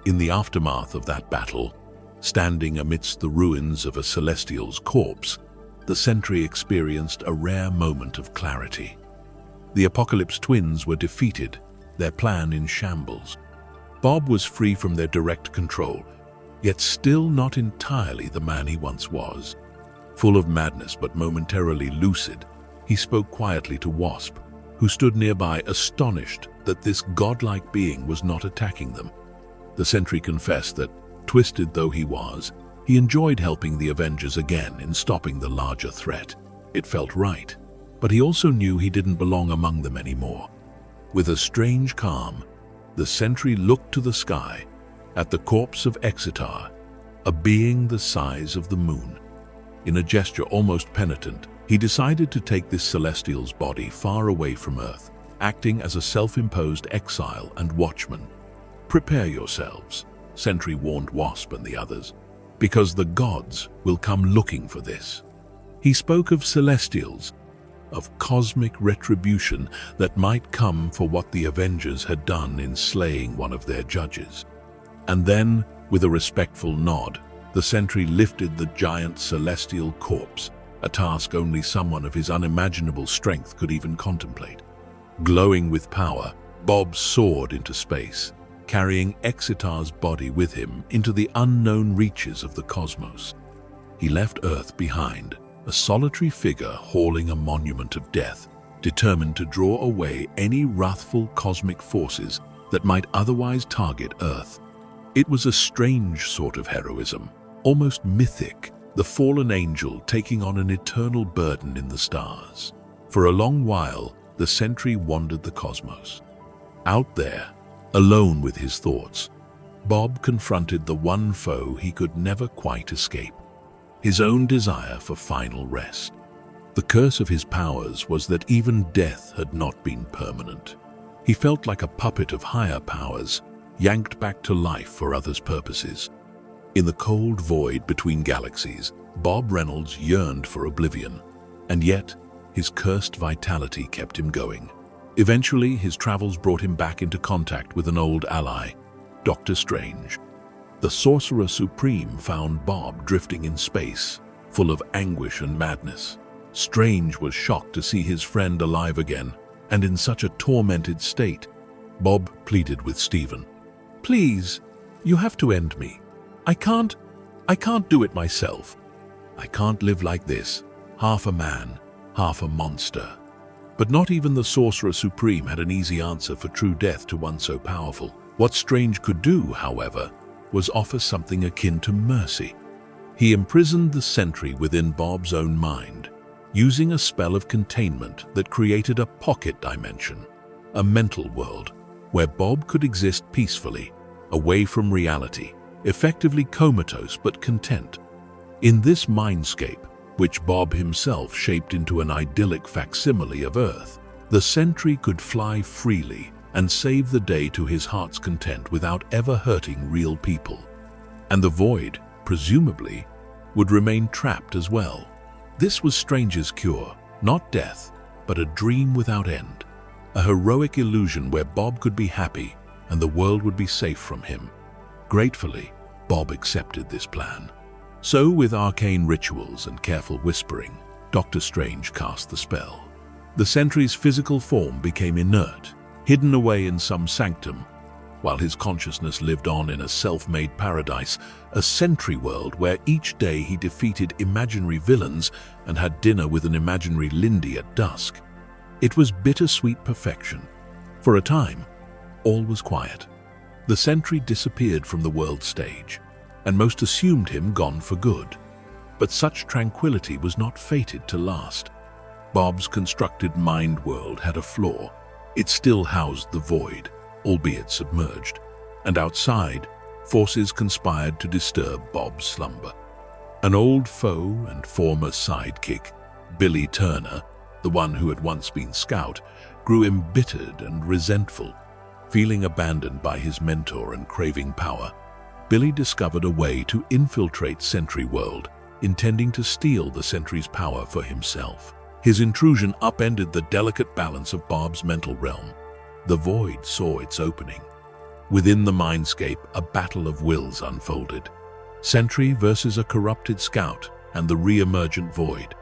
In the aftermath of that battle, standing amidst the ruins of a Celestial's corpse, the Sentry experienced a rare moment of clarity. The Apocalypse twins were defeated, their plan in shambles. Bob was free from their direct control, yet still not entirely the man he once was. Full of madness but momentarily lucid, he spoke quietly to Wasp, who stood nearby astonished that this godlike being was not attacking them. The Sentry confessed that, twisted though he was, he enjoyed helping the Avengers again in stopping the larger threat. It felt right, but he also knew he didn't belong among them anymore. With a strange calm, the Sentry looked to the sky, at the corpse of Exitar, a being the size of the moon. In a gesture almost penitent, he decided to take this Celestial's body far away from Earth, acting as a self-imposed exile and watchman. "Prepare yourselves," Sentry warned Wasp and the others, "because the gods will come looking for this." He spoke of Celestials, of cosmic retribution that might come for what the Avengers had done in slaying one of their judges. And then, with a respectful nod, the Sentry lifted the giant celestial corpse, a task only someone of his unimaginable strength could even contemplate. Glowing with power, Bob soared into space, carrying Exitar's body with him into the unknown reaches of the cosmos. He left Earth behind, a solitary figure hauling a monument of death, determined to draw away any wrathful cosmic forces that might otherwise target Earth. It was a strange sort of heroism, almost mythic, the fallen angel taking on an eternal burden in the stars. For a long while, the Sentry wandered the cosmos. Out there, alone with his thoughts, Bob confronted the one foe he could never quite escape: his own desire for final rest. The curse of his powers was that even death had not been permanent. He felt like a puppet of higher powers, yanked back to life for others' purposes. In the cold void between galaxies, Bob Reynolds yearned for oblivion, and yet his cursed vitality kept him going. Eventually, his travels brought him back into contact with an old ally, Dr. Strange. The Sorcerer Supreme found Bob drifting in space, full of anguish and madness. Strange was shocked to see his friend alive again, and in such a tormented state. Bob pleaded with Stephen. "Please, you have to end me. I can't do it myself. I can't live like this, half a man, half a monster." But not even the Sorcerer Supreme had an easy answer for true death to one so powerful. What Strange could do, however, was offer something akin to mercy. He imprisoned the Sentry within Bob's own mind, using a spell of containment that created a pocket dimension, a mental world, where Bob could exist peacefully, away from reality, effectively comatose but content. In this mindscape, which Bob himself shaped into an idyllic facsimile of Earth, the Sentry could fly freely and save the day to his heart's content without ever hurting real people. And the Void, presumably, would remain trapped as well. This was Strange's cure, not death, but a dream without end, a heroic illusion where Bob could be happy and the world would be safe from him. Gratefully, Bob accepted this plan. So, with arcane rituals and careful whispering, Dr. Strange cast the spell. The Sentry's physical form became inert, hidden away in some sanctum, while his consciousness lived on in a self-made paradise, a Sentry world where each day he defeated imaginary villains and had dinner with an imaginary Lindy at dusk. It was bittersweet perfection. For a time, all was quiet. The Sentry disappeared from the world stage, and most assumed him gone for good. But such tranquility was not fated to last. Bob's constructed mind world had a flaw. It still housed the Void, albeit submerged, and outside, forces conspired to disturb Bob's slumber. An old foe and former sidekick, Billy Turner, the one who had once been Scout, grew embittered and resentful. Feeling abandoned by his mentor and craving power, Billy discovered a way to infiltrate Sentry World, intending to steal the Sentry's power for himself. His intrusion upended the delicate balance of Bob's mental realm. The Void saw its opening. Within the mindscape, a battle of wills unfolded. Sentry versus a corrupted Scout and the re-emergent Void.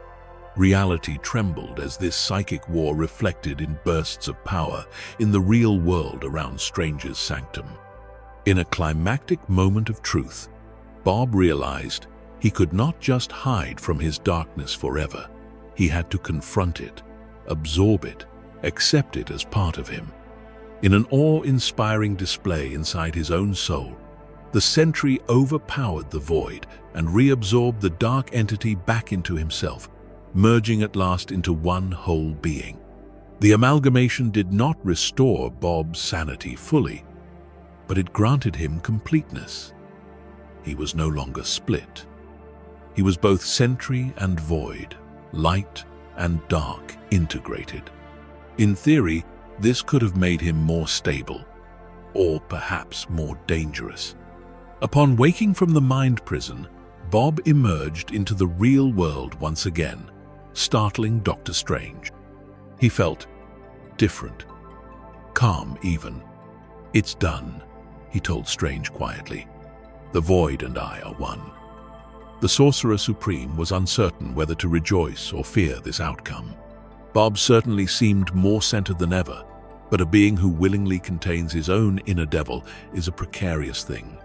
Reality trembled as this psychic war reflected in bursts of power in the real world around Strange's sanctum. In a climactic moment of truth, Bob realized he could not just hide from his darkness forever. He had to confront it, absorb it, accept it as part of him. In an awe-inspiring display inside his own soul, the Sentry overpowered the Void and reabsorbed the dark entity back into himself, merging at last into one whole being. The amalgamation did not restore Bob's sanity fully, but it granted him completeness. He was no longer split. He was both Sentry and Void, light and dark integrated. In theory, this could have made him more stable, or perhaps more dangerous. Upon waking from the mind prison, Bob emerged into the real world once again, startling Dr. Strange. He felt different, calm even. "It's done," he told Strange quietly. "The Void and I are one." The Sorcerer Supreme was uncertain whether to rejoice or fear this outcome. Bob certainly seemed more centered than ever, but a being who willingly contains his own inner devil is a precarious thing.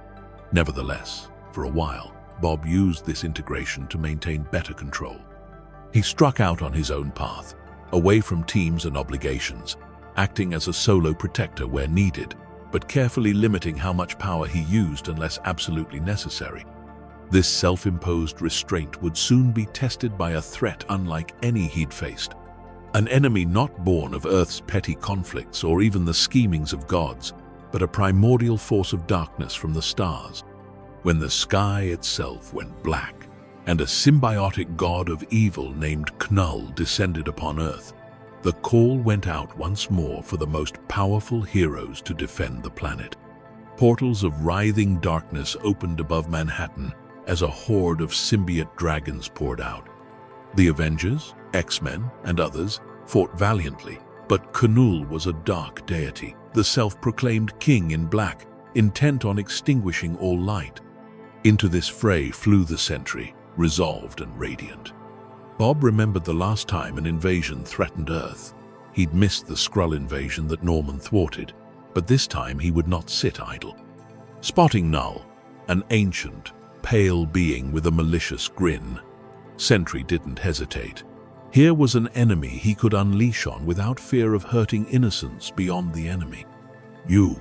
Nevertheless, for a while, Bob used this integration to maintain better control. He struck out on his own path, away from teams and obligations, acting as a solo protector where needed, but carefully limiting how much power he used unless absolutely necessary. This self-imposed restraint would soon be tested by a threat unlike any he'd faced. An enemy not born of Earth's petty conflicts or even the schemings of gods, but a primordial force of darkness from the stars. When the sky itself went black, and a symbiotic god of evil named Knull descended upon Earth, The call went out once more for the most powerful heroes to defend the planet. Portals of writhing darkness opened above Manhattan as a horde of symbiote dragons poured out. The Avengers, X-Men, and others fought valiantly, but Knull was a dark deity, the self-proclaimed king in black, intent on extinguishing all light. Into this fray flew the Sentry, resolved and radiant. Bob remembered the last time an invasion threatened Earth. He'd missed the Skrull invasion that Norman thwarted, but this time he would not sit idle. Spotting Knull, an ancient, pale being with a malicious grin, Sentry didn't hesitate. Here was an enemy he could unleash on without fear of hurting innocents beyond the enemy. "You,"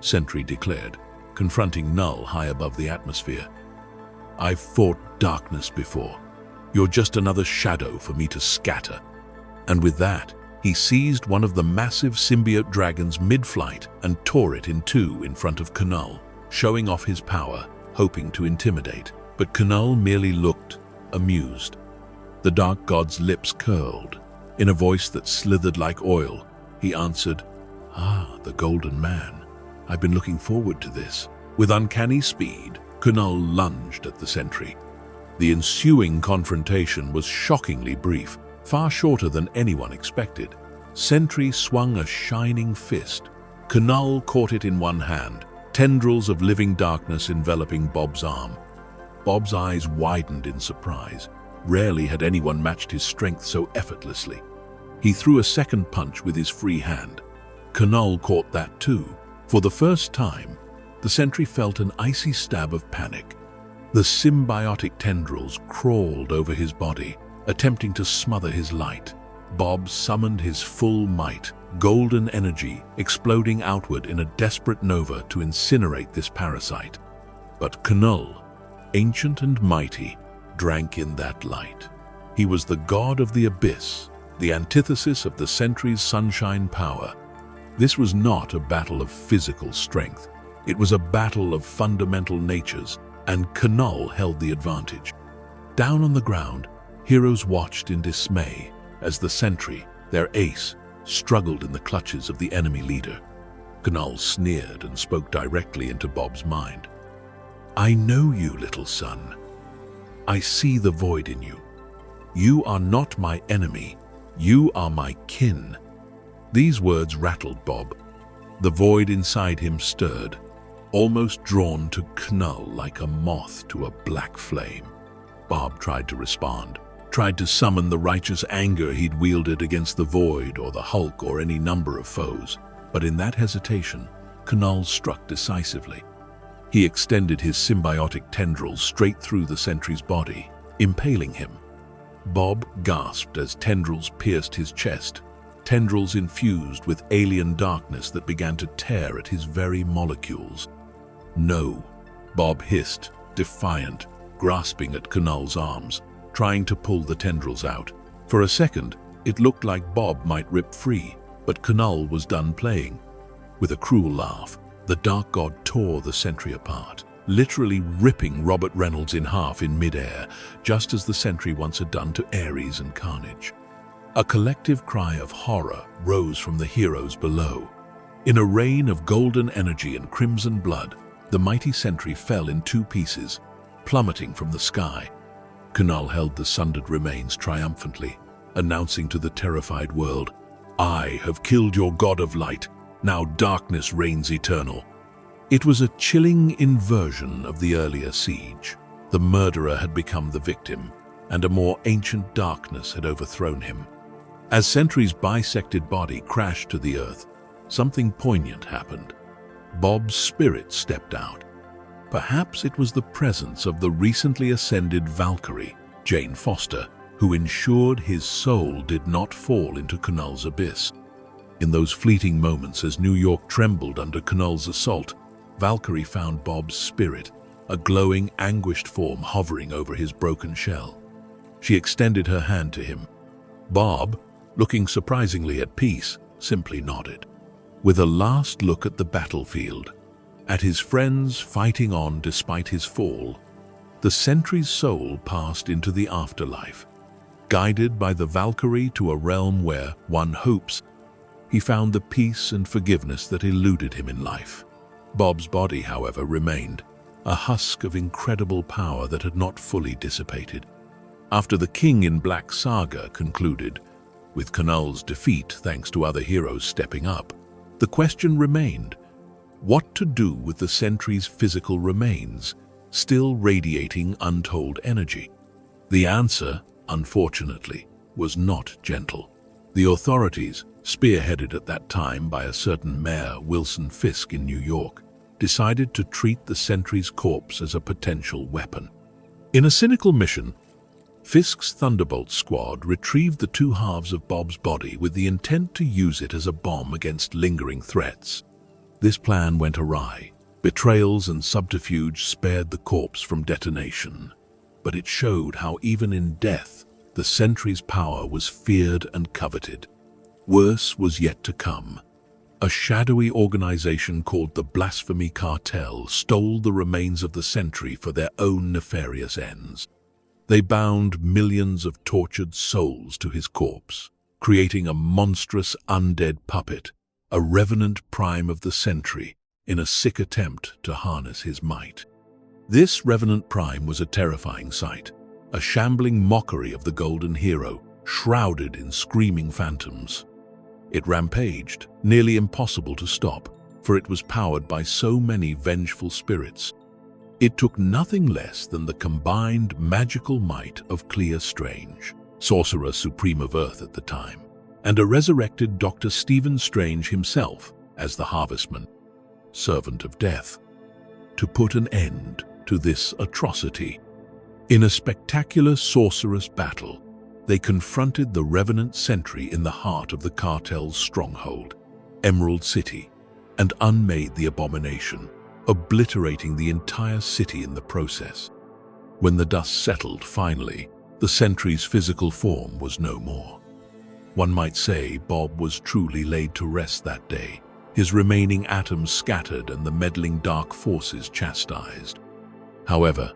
Sentry declared, confronting Knull high above the atmosphere. "I've fought darkness before. You're just another shadow for me to scatter." And with that, he seized one of the massive symbiote dragons mid-flight and tore it in two in front of Knull, showing off his power, hoping to intimidate. But Knull merely looked amused. The dark god's lips curled. In a voice that slithered like oil, he answered, "Ah, the Golden Man. I've been looking forward to this." With uncanny speed, Knull lunged at the Sentry. The ensuing confrontation was shockingly brief, far shorter than anyone expected. Sentry swung a shining fist. Knull caught it in one hand, tendrils of living darkness enveloping Bob's arm. Bob's eyes widened in surprise. Rarely had anyone matched his strength so effortlessly. He threw a second punch with his free hand. Knull caught that too. For the first time, the Sentry felt an icy stab of panic. The symbiotic tendrils crawled over his body, attempting to smother his light. Bob summoned his full might, golden energy exploding outward in a desperate nova to incinerate this parasite. But Knull, ancient and mighty, drank in that light. He was the god of the abyss, the antithesis of the Sentry's sunshine power. This was not a battle of physical strength. It was a battle of fundamental natures, and Knull held the advantage. Down on the ground, heroes watched in dismay as the Sentry, their ace, struggled in the clutches of the enemy leader. Knull sneered and spoke directly into Bob's mind. "I know you, little son. I see the void in you. You are not my enemy. You are my kin." These words rattled Bob. The void inside him stirred, almost drawn to Knull like a moth to a black flame. Bob tried to respond, tried to summon the righteous anger he'd wielded against the Void or the Hulk or any number of foes. But in that hesitation, Knull struck decisively. He extended his symbiotic tendrils straight through the Sentry's body, impaling him. Bob gasped as tendrils pierced his chest, tendrils infused with alien darkness that began to tear at his very molecules. "No," Bob hissed, defiant, grasping at Knull's arms, trying to pull the tendrils out. For a second, it looked like Bob might rip free, but Knull was done playing. With a cruel laugh, the Dark God tore the Sentry apart, literally ripping Robert Reynolds in half in midair, just as the Sentry once had done to Ares and Carnage. A collective cry of horror rose from the heroes below. In a rain of golden energy and crimson blood, the mighty Sentry fell in two pieces, plummeting from the sky. Knull held the sundered remains triumphantly, announcing to the terrified world, "I have killed your god of light. Now darkness reigns eternal." It was a chilling inversion of the earlier siege. The murderer had become the victim, and a more ancient darkness had overthrown him. As Sentry's bisected body crashed to the earth, something poignant happened. Bob's spirit stepped out. Perhaps it was the presence of the recently ascended Valkyrie, Jane Foster, who ensured his soul did not fall into Knull's abyss. In those fleeting moments as New York trembled under Knull's assault, Valkyrie found Bob's spirit, a glowing, anguished form hovering over his broken shell. She extended her hand to him. Bob, looking surprisingly at peace, simply nodded. With a last look at the battlefield, at his friends fighting on despite his fall, the Sentry's soul passed into the afterlife. Guided by the Valkyrie to a realm where one hopes, he found the peace and forgiveness that eluded him in life. Bob's body, however, remained, a husk of incredible power that had not fully dissipated. After the King in Black saga concluded, with Knull's defeat thanks to other heroes stepping up, the question remained, what to do with the Sentry's physical remains, still radiating untold energy? The answer, unfortunately, was not gentle. The authorities, spearheaded at that time by a certain Mayor Wilson Fisk in New York, decided to treat the Sentry's corpse as a potential weapon. In a cynical mission, Fisk's Thunderbolts squad retrieved the two halves of Bob's body with the intent to use it as a bomb against lingering threats. This plan went awry. Betrayals and subterfuge spared the corpse from detonation, but it showed how even in death, the Sentry's power was feared and coveted. Worse was yet to come. A shadowy organization called the Blasphemy Cartel stole the remains of the Sentry for their own nefarious ends. They bound millions of tortured souls to his corpse, creating a monstrous undead puppet, a revenant prime of the Sentry, in a sick attempt to harness his might. This revenant prime was a terrifying sight, a shambling mockery of the golden hero, shrouded in screaming phantoms. It rampaged, nearly impossible to stop, for it was powered by so many vengeful spirits. It took nothing less than the combined magical might of Clea Strange, Sorcerer Supreme of Earth at the time, and a resurrected Dr. Stephen Strange himself as the Harvestman, Servant of Death, to put an end to this atrocity. In a spectacular sorcerous battle, they confronted the revenant Sentry in the heart of the cartel's stronghold, Emerald City, and unmade the abomination, obliterating the entire city in the process. When the dust settled finally, the Sentry's physical form was no more. One might say Bob was truly laid to rest that day, his remaining atoms scattered and the meddling dark forces chastised. However,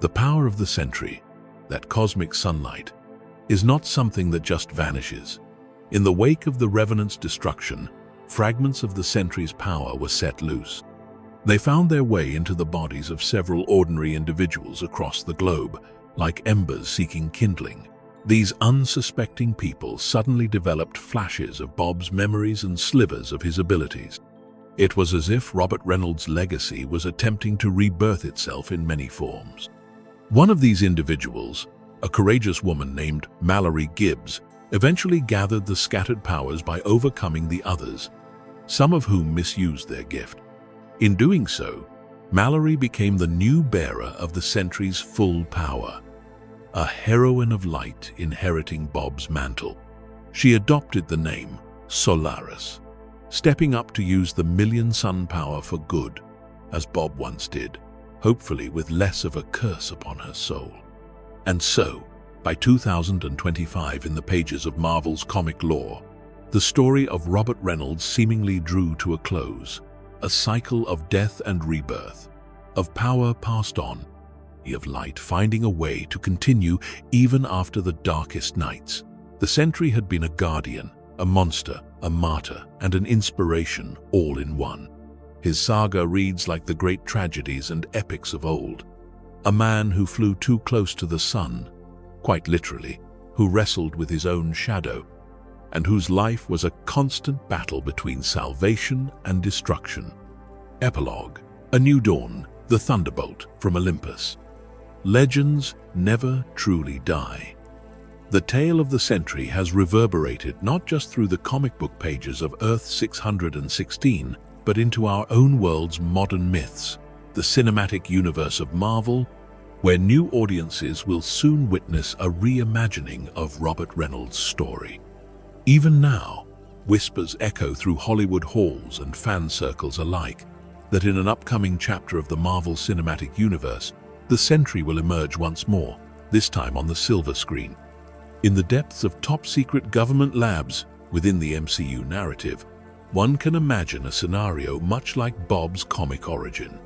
the power of the Sentry, that cosmic sunlight, is not something that just vanishes. In the wake of the Revenant's destruction, fragments of the Sentry's power were set loose. They found their way into the bodies of several ordinary individuals across the globe, like embers seeking kindling. These unsuspecting people suddenly developed flashes of Bob's memories and slivers of his abilities. It was as if Robert Reynolds' legacy was attempting to rebirth itself in many forms. One of these individuals, a courageous woman named Mallory Gibbs, eventually gathered the scattered powers by overcoming the others, some of whom misused their gift. In doing so, Mallory became the new bearer of the Sentry's full power, a heroine of light inheriting Bob's mantle. She adopted the name Solaris, stepping up to use the million sun power for good, as Bob once did, hopefully with less of a curse upon her soul. And so, by 2025 in the pages of Marvel's comic lore, the story of Robert Reynolds seemingly drew to a close, a cycle of death and rebirth, of power passed on, of light finding a way to continue even after the darkest nights. The Sentry had been a guardian, a monster, a martyr, and an inspiration all in one. His saga reads like the great tragedies and epics of old. A man who flew too close to the sun, quite literally, who wrestled with his own shadow, and whose life was a constant battle between salvation and destruction. Epilogue: A New Dawn, the Thunderbolt from Olympus. Legends never truly die. The tale of the Sentry has reverberated not just through the comic book pages of Earth 616, but into our own world's modern myths, the cinematic universe of Marvel, where new audiences will soon witness a reimagining of Robert Reynolds' story. Even now, whispers echo through Hollywood halls and fan circles alike that in an upcoming chapter of the Marvel Cinematic Universe, the Sentry will emerge once more, this time on the silver screen. In the depths of top-secret government labs within the MCU narrative, one can imagine a scenario much like Bob's comic origin.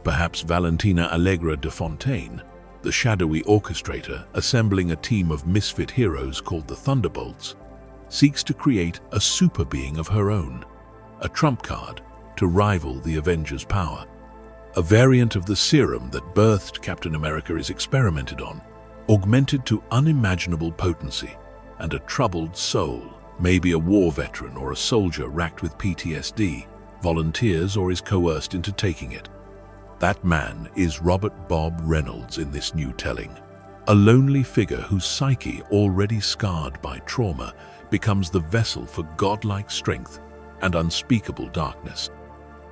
Perhaps Valentina Allegra de Fontaine, the shadowy orchestrator, assembling a team of misfit heroes called the Thunderbolts, seeks to create a super being of her own, a trump card to rival the Avengers' power. A variant of the serum that birthed Captain America is experimented on, augmented to unimaginable potency, and a troubled soul, maybe a war veteran or a soldier racked with PTSD, volunteers or is coerced into taking it. That man is Robert Bob Reynolds in this new telling. A lonely figure whose psyche, already scarred by trauma, becomes the vessel for godlike strength and unspeakable darkness.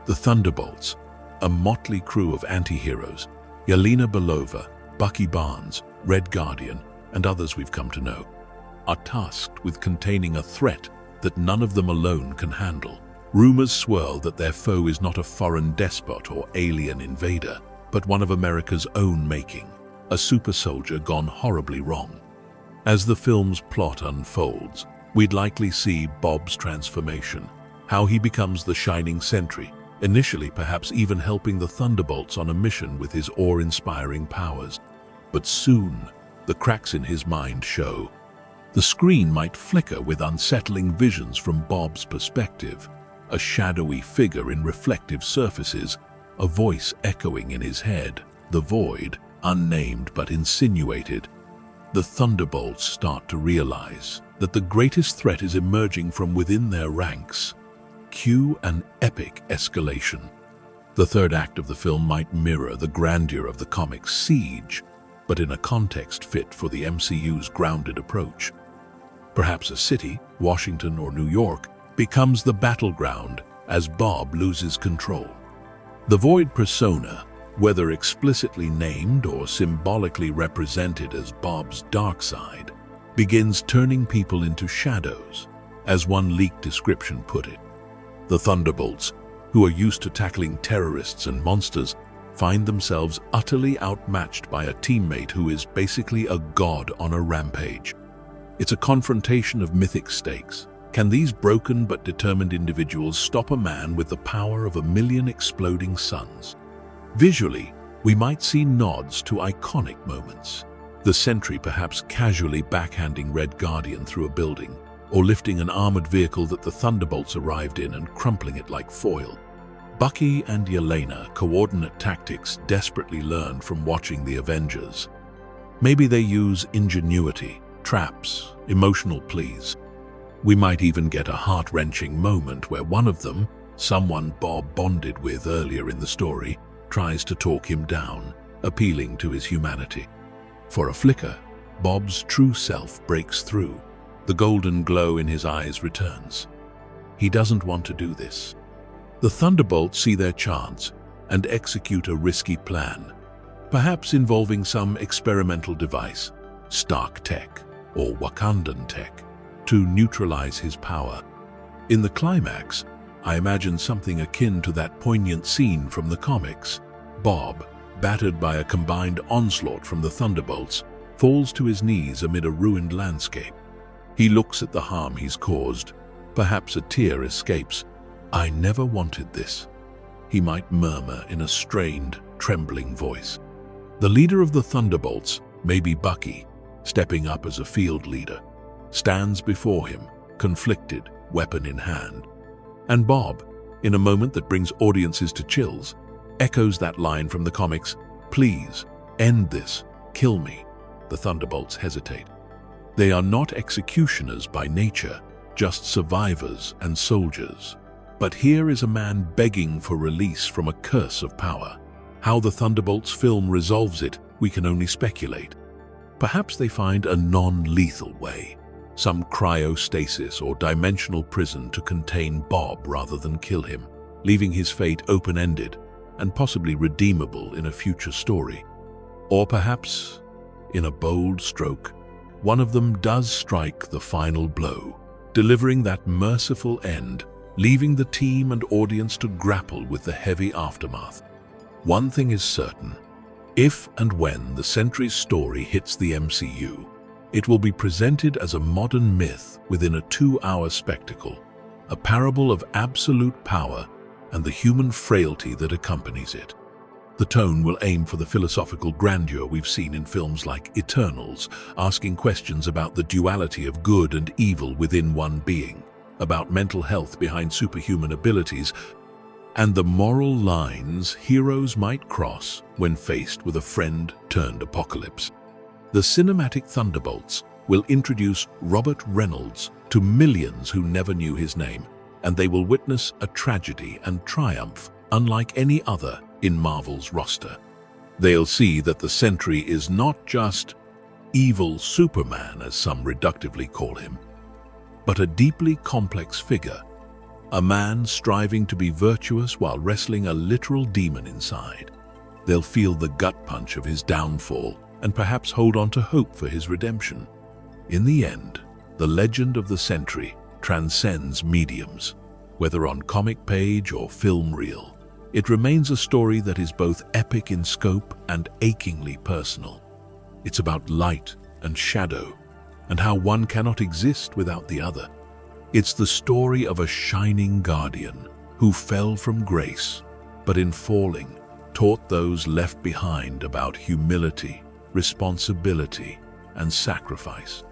The Thunderbolts, a motley crew of anti-heroes, Yelena Belova, Bucky Barnes, Red Guardian, and others we've come to know, are tasked with containing a threat that none of them alone can handle. Rumors swirl that their foe is not a foreign despot or alien invader, but one of America's own making, a super soldier gone horribly wrong. As the film's plot unfolds, we'd likely see Bob's transformation, how he becomes the shining Sentry, initially perhaps even helping the Thunderbolts on a mission with his awe-inspiring powers. But soon, the cracks in his mind show. The screen might flicker with unsettling visions from Bob's perspective, a shadowy figure in reflective surfaces, a voice echoing in his head, the void, unnamed but insinuated. The Thunderbolts start to realize that the greatest threat is emerging from within their ranks. Cue an epic escalation. The third act of the film might mirror the grandeur of the comic's Siege, but in a context fit for the MCU's grounded approach. Perhaps a city, Washington or New York, becomes the battleground as Bob loses control. The Void persona, whether explicitly named or symbolically represented as Bob's dark side, begins turning people into shadows, as one leaked description put it. The Thunderbolts, who are used to tackling terrorists and monsters, find themselves utterly outmatched by a teammate who is basically a god on a rampage. It's a confrontation of mythic stakes. Can these broken but determined individuals stop a man with the power of 1,000,000 exploding suns? Visually, we might see nods to iconic moments. The Sentry perhaps casually backhanding Red Guardian through a building, or lifting an armored vehicle that the Thunderbolts arrived in and crumpling it like foil. Bucky and Yelena coordinate tactics desperately learned from watching the Avengers. Maybe they use ingenuity, traps, emotional pleas. We might even get a heart-wrenching moment where one of them, someone Bob bonded with earlier in the story, tries to talk him down, appealing to his humanity. For a flicker, Bob's true self breaks through. The golden glow in his eyes returns. He doesn't want to do this. The Thunderbolts see their chance and execute a risky plan, perhaps involving some experimental device, Stark tech or Wakandan tech, to neutralize his power. In the climax, I imagine something akin to that poignant scene from the comics. Bob, battered by a combined onslaught from the Thunderbolts, falls to his knees amid a ruined landscape. He looks at the harm he's caused. Perhaps a tear escapes. "I never wanted this," he might murmur in a strained, trembling voice. The leader of the Thunderbolts, maybe Bucky, stepping up as a field leader, stands before him, conflicted, weapon in hand. And Bob, in a moment that brings audiences to chills, echoes that line from the comics, "Please, end this, kill me." The Thunderbolts hesitate. They are not executioners by nature, just survivors and soldiers. But here is a man begging for release from a curse of power. How the Thunderbolts film resolves it, we can only speculate. Perhaps they find a non-lethal way, some cryostasis or dimensional prison to contain Bob rather than kill him, leaving his fate open-ended and possibly redeemable in a future story. Or perhaps, in a bold stroke, one of them does strike the final blow, delivering that merciful end, leaving the team and audience to grapple with the heavy aftermath. One thing is certain: if and when the Sentry's story hits the MCU, it will be presented as a modern myth within a 2-hour spectacle, a parable of absolute power and the human frailty that accompanies it. The tone will aim for the philosophical grandeur we've seen in films like Eternals, asking questions about the duality of good and evil within one being, about mental health behind superhuman abilities, and the moral lines heroes might cross when faced with a friend-turned apocalypse. The cinematic Thunderbolts will introduce Robert Reynolds to millions who never knew his name, and they will witness a tragedy and triumph unlike any other in Marvel's roster. They'll see that the Sentry is not just evil Superman, as some reductively call him, but a deeply complex figure, a man striving to be virtuous while wrestling a literal demon inside. They'll feel the gut punch of his downfall and perhaps hold on to hope for his redemption. In the end, the legend of the Sentry transcends mediums. Whether on comic page or film reel, it remains a story that is both epic in scope and achingly personal. It's about light and shadow, and how one cannot exist without the other. It's the story of a shining guardian who fell from grace, but in falling, taught those left behind about humility, responsibility, and sacrifice.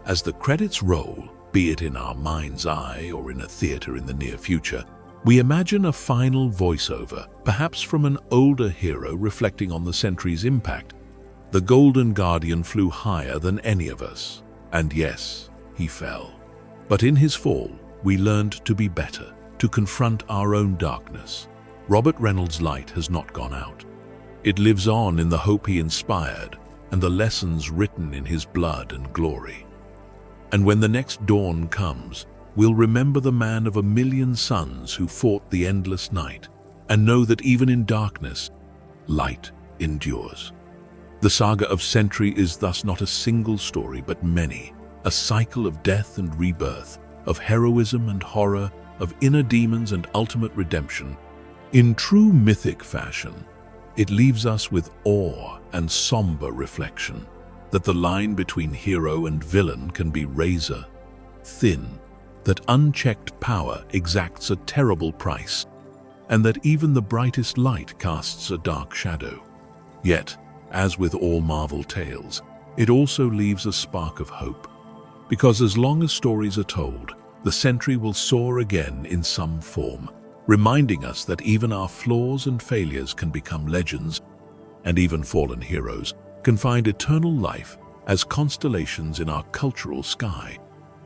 As the credits roll, be it in our mind's eye or in a theater in the near future, we imagine a final voiceover, perhaps from an older hero reflecting on the Sentry's impact. The Golden Guardian flew higher than any of us, and yes, he fell. But in his fall, we learned to be better, to confront our own darkness. Robert Reynolds' light has not gone out. It lives on in the hope he inspired and the lessons written in his blood and glory. And when the next dawn comes, we'll remember the man of a million suns who fought the endless night, and know that even in darkness, light endures. The saga of Sentry is thus not a single story, but many, a cycle of death and rebirth, of heroism and horror, of inner demons and ultimate redemption. In true mythic fashion, it leaves us with awe and somber reflection, that the line between hero and villain can be razor thin, that unchecked power exacts a terrible price, and that even the brightest light casts a dark shadow. Yet, as with all Marvel tales, it also leaves a spark of hope, because as long as stories are told, the Sentry will soar again in some form, reminding us that even our flaws and failures can become legends, and even fallen heroes can find eternal life as constellations in our cultural sky.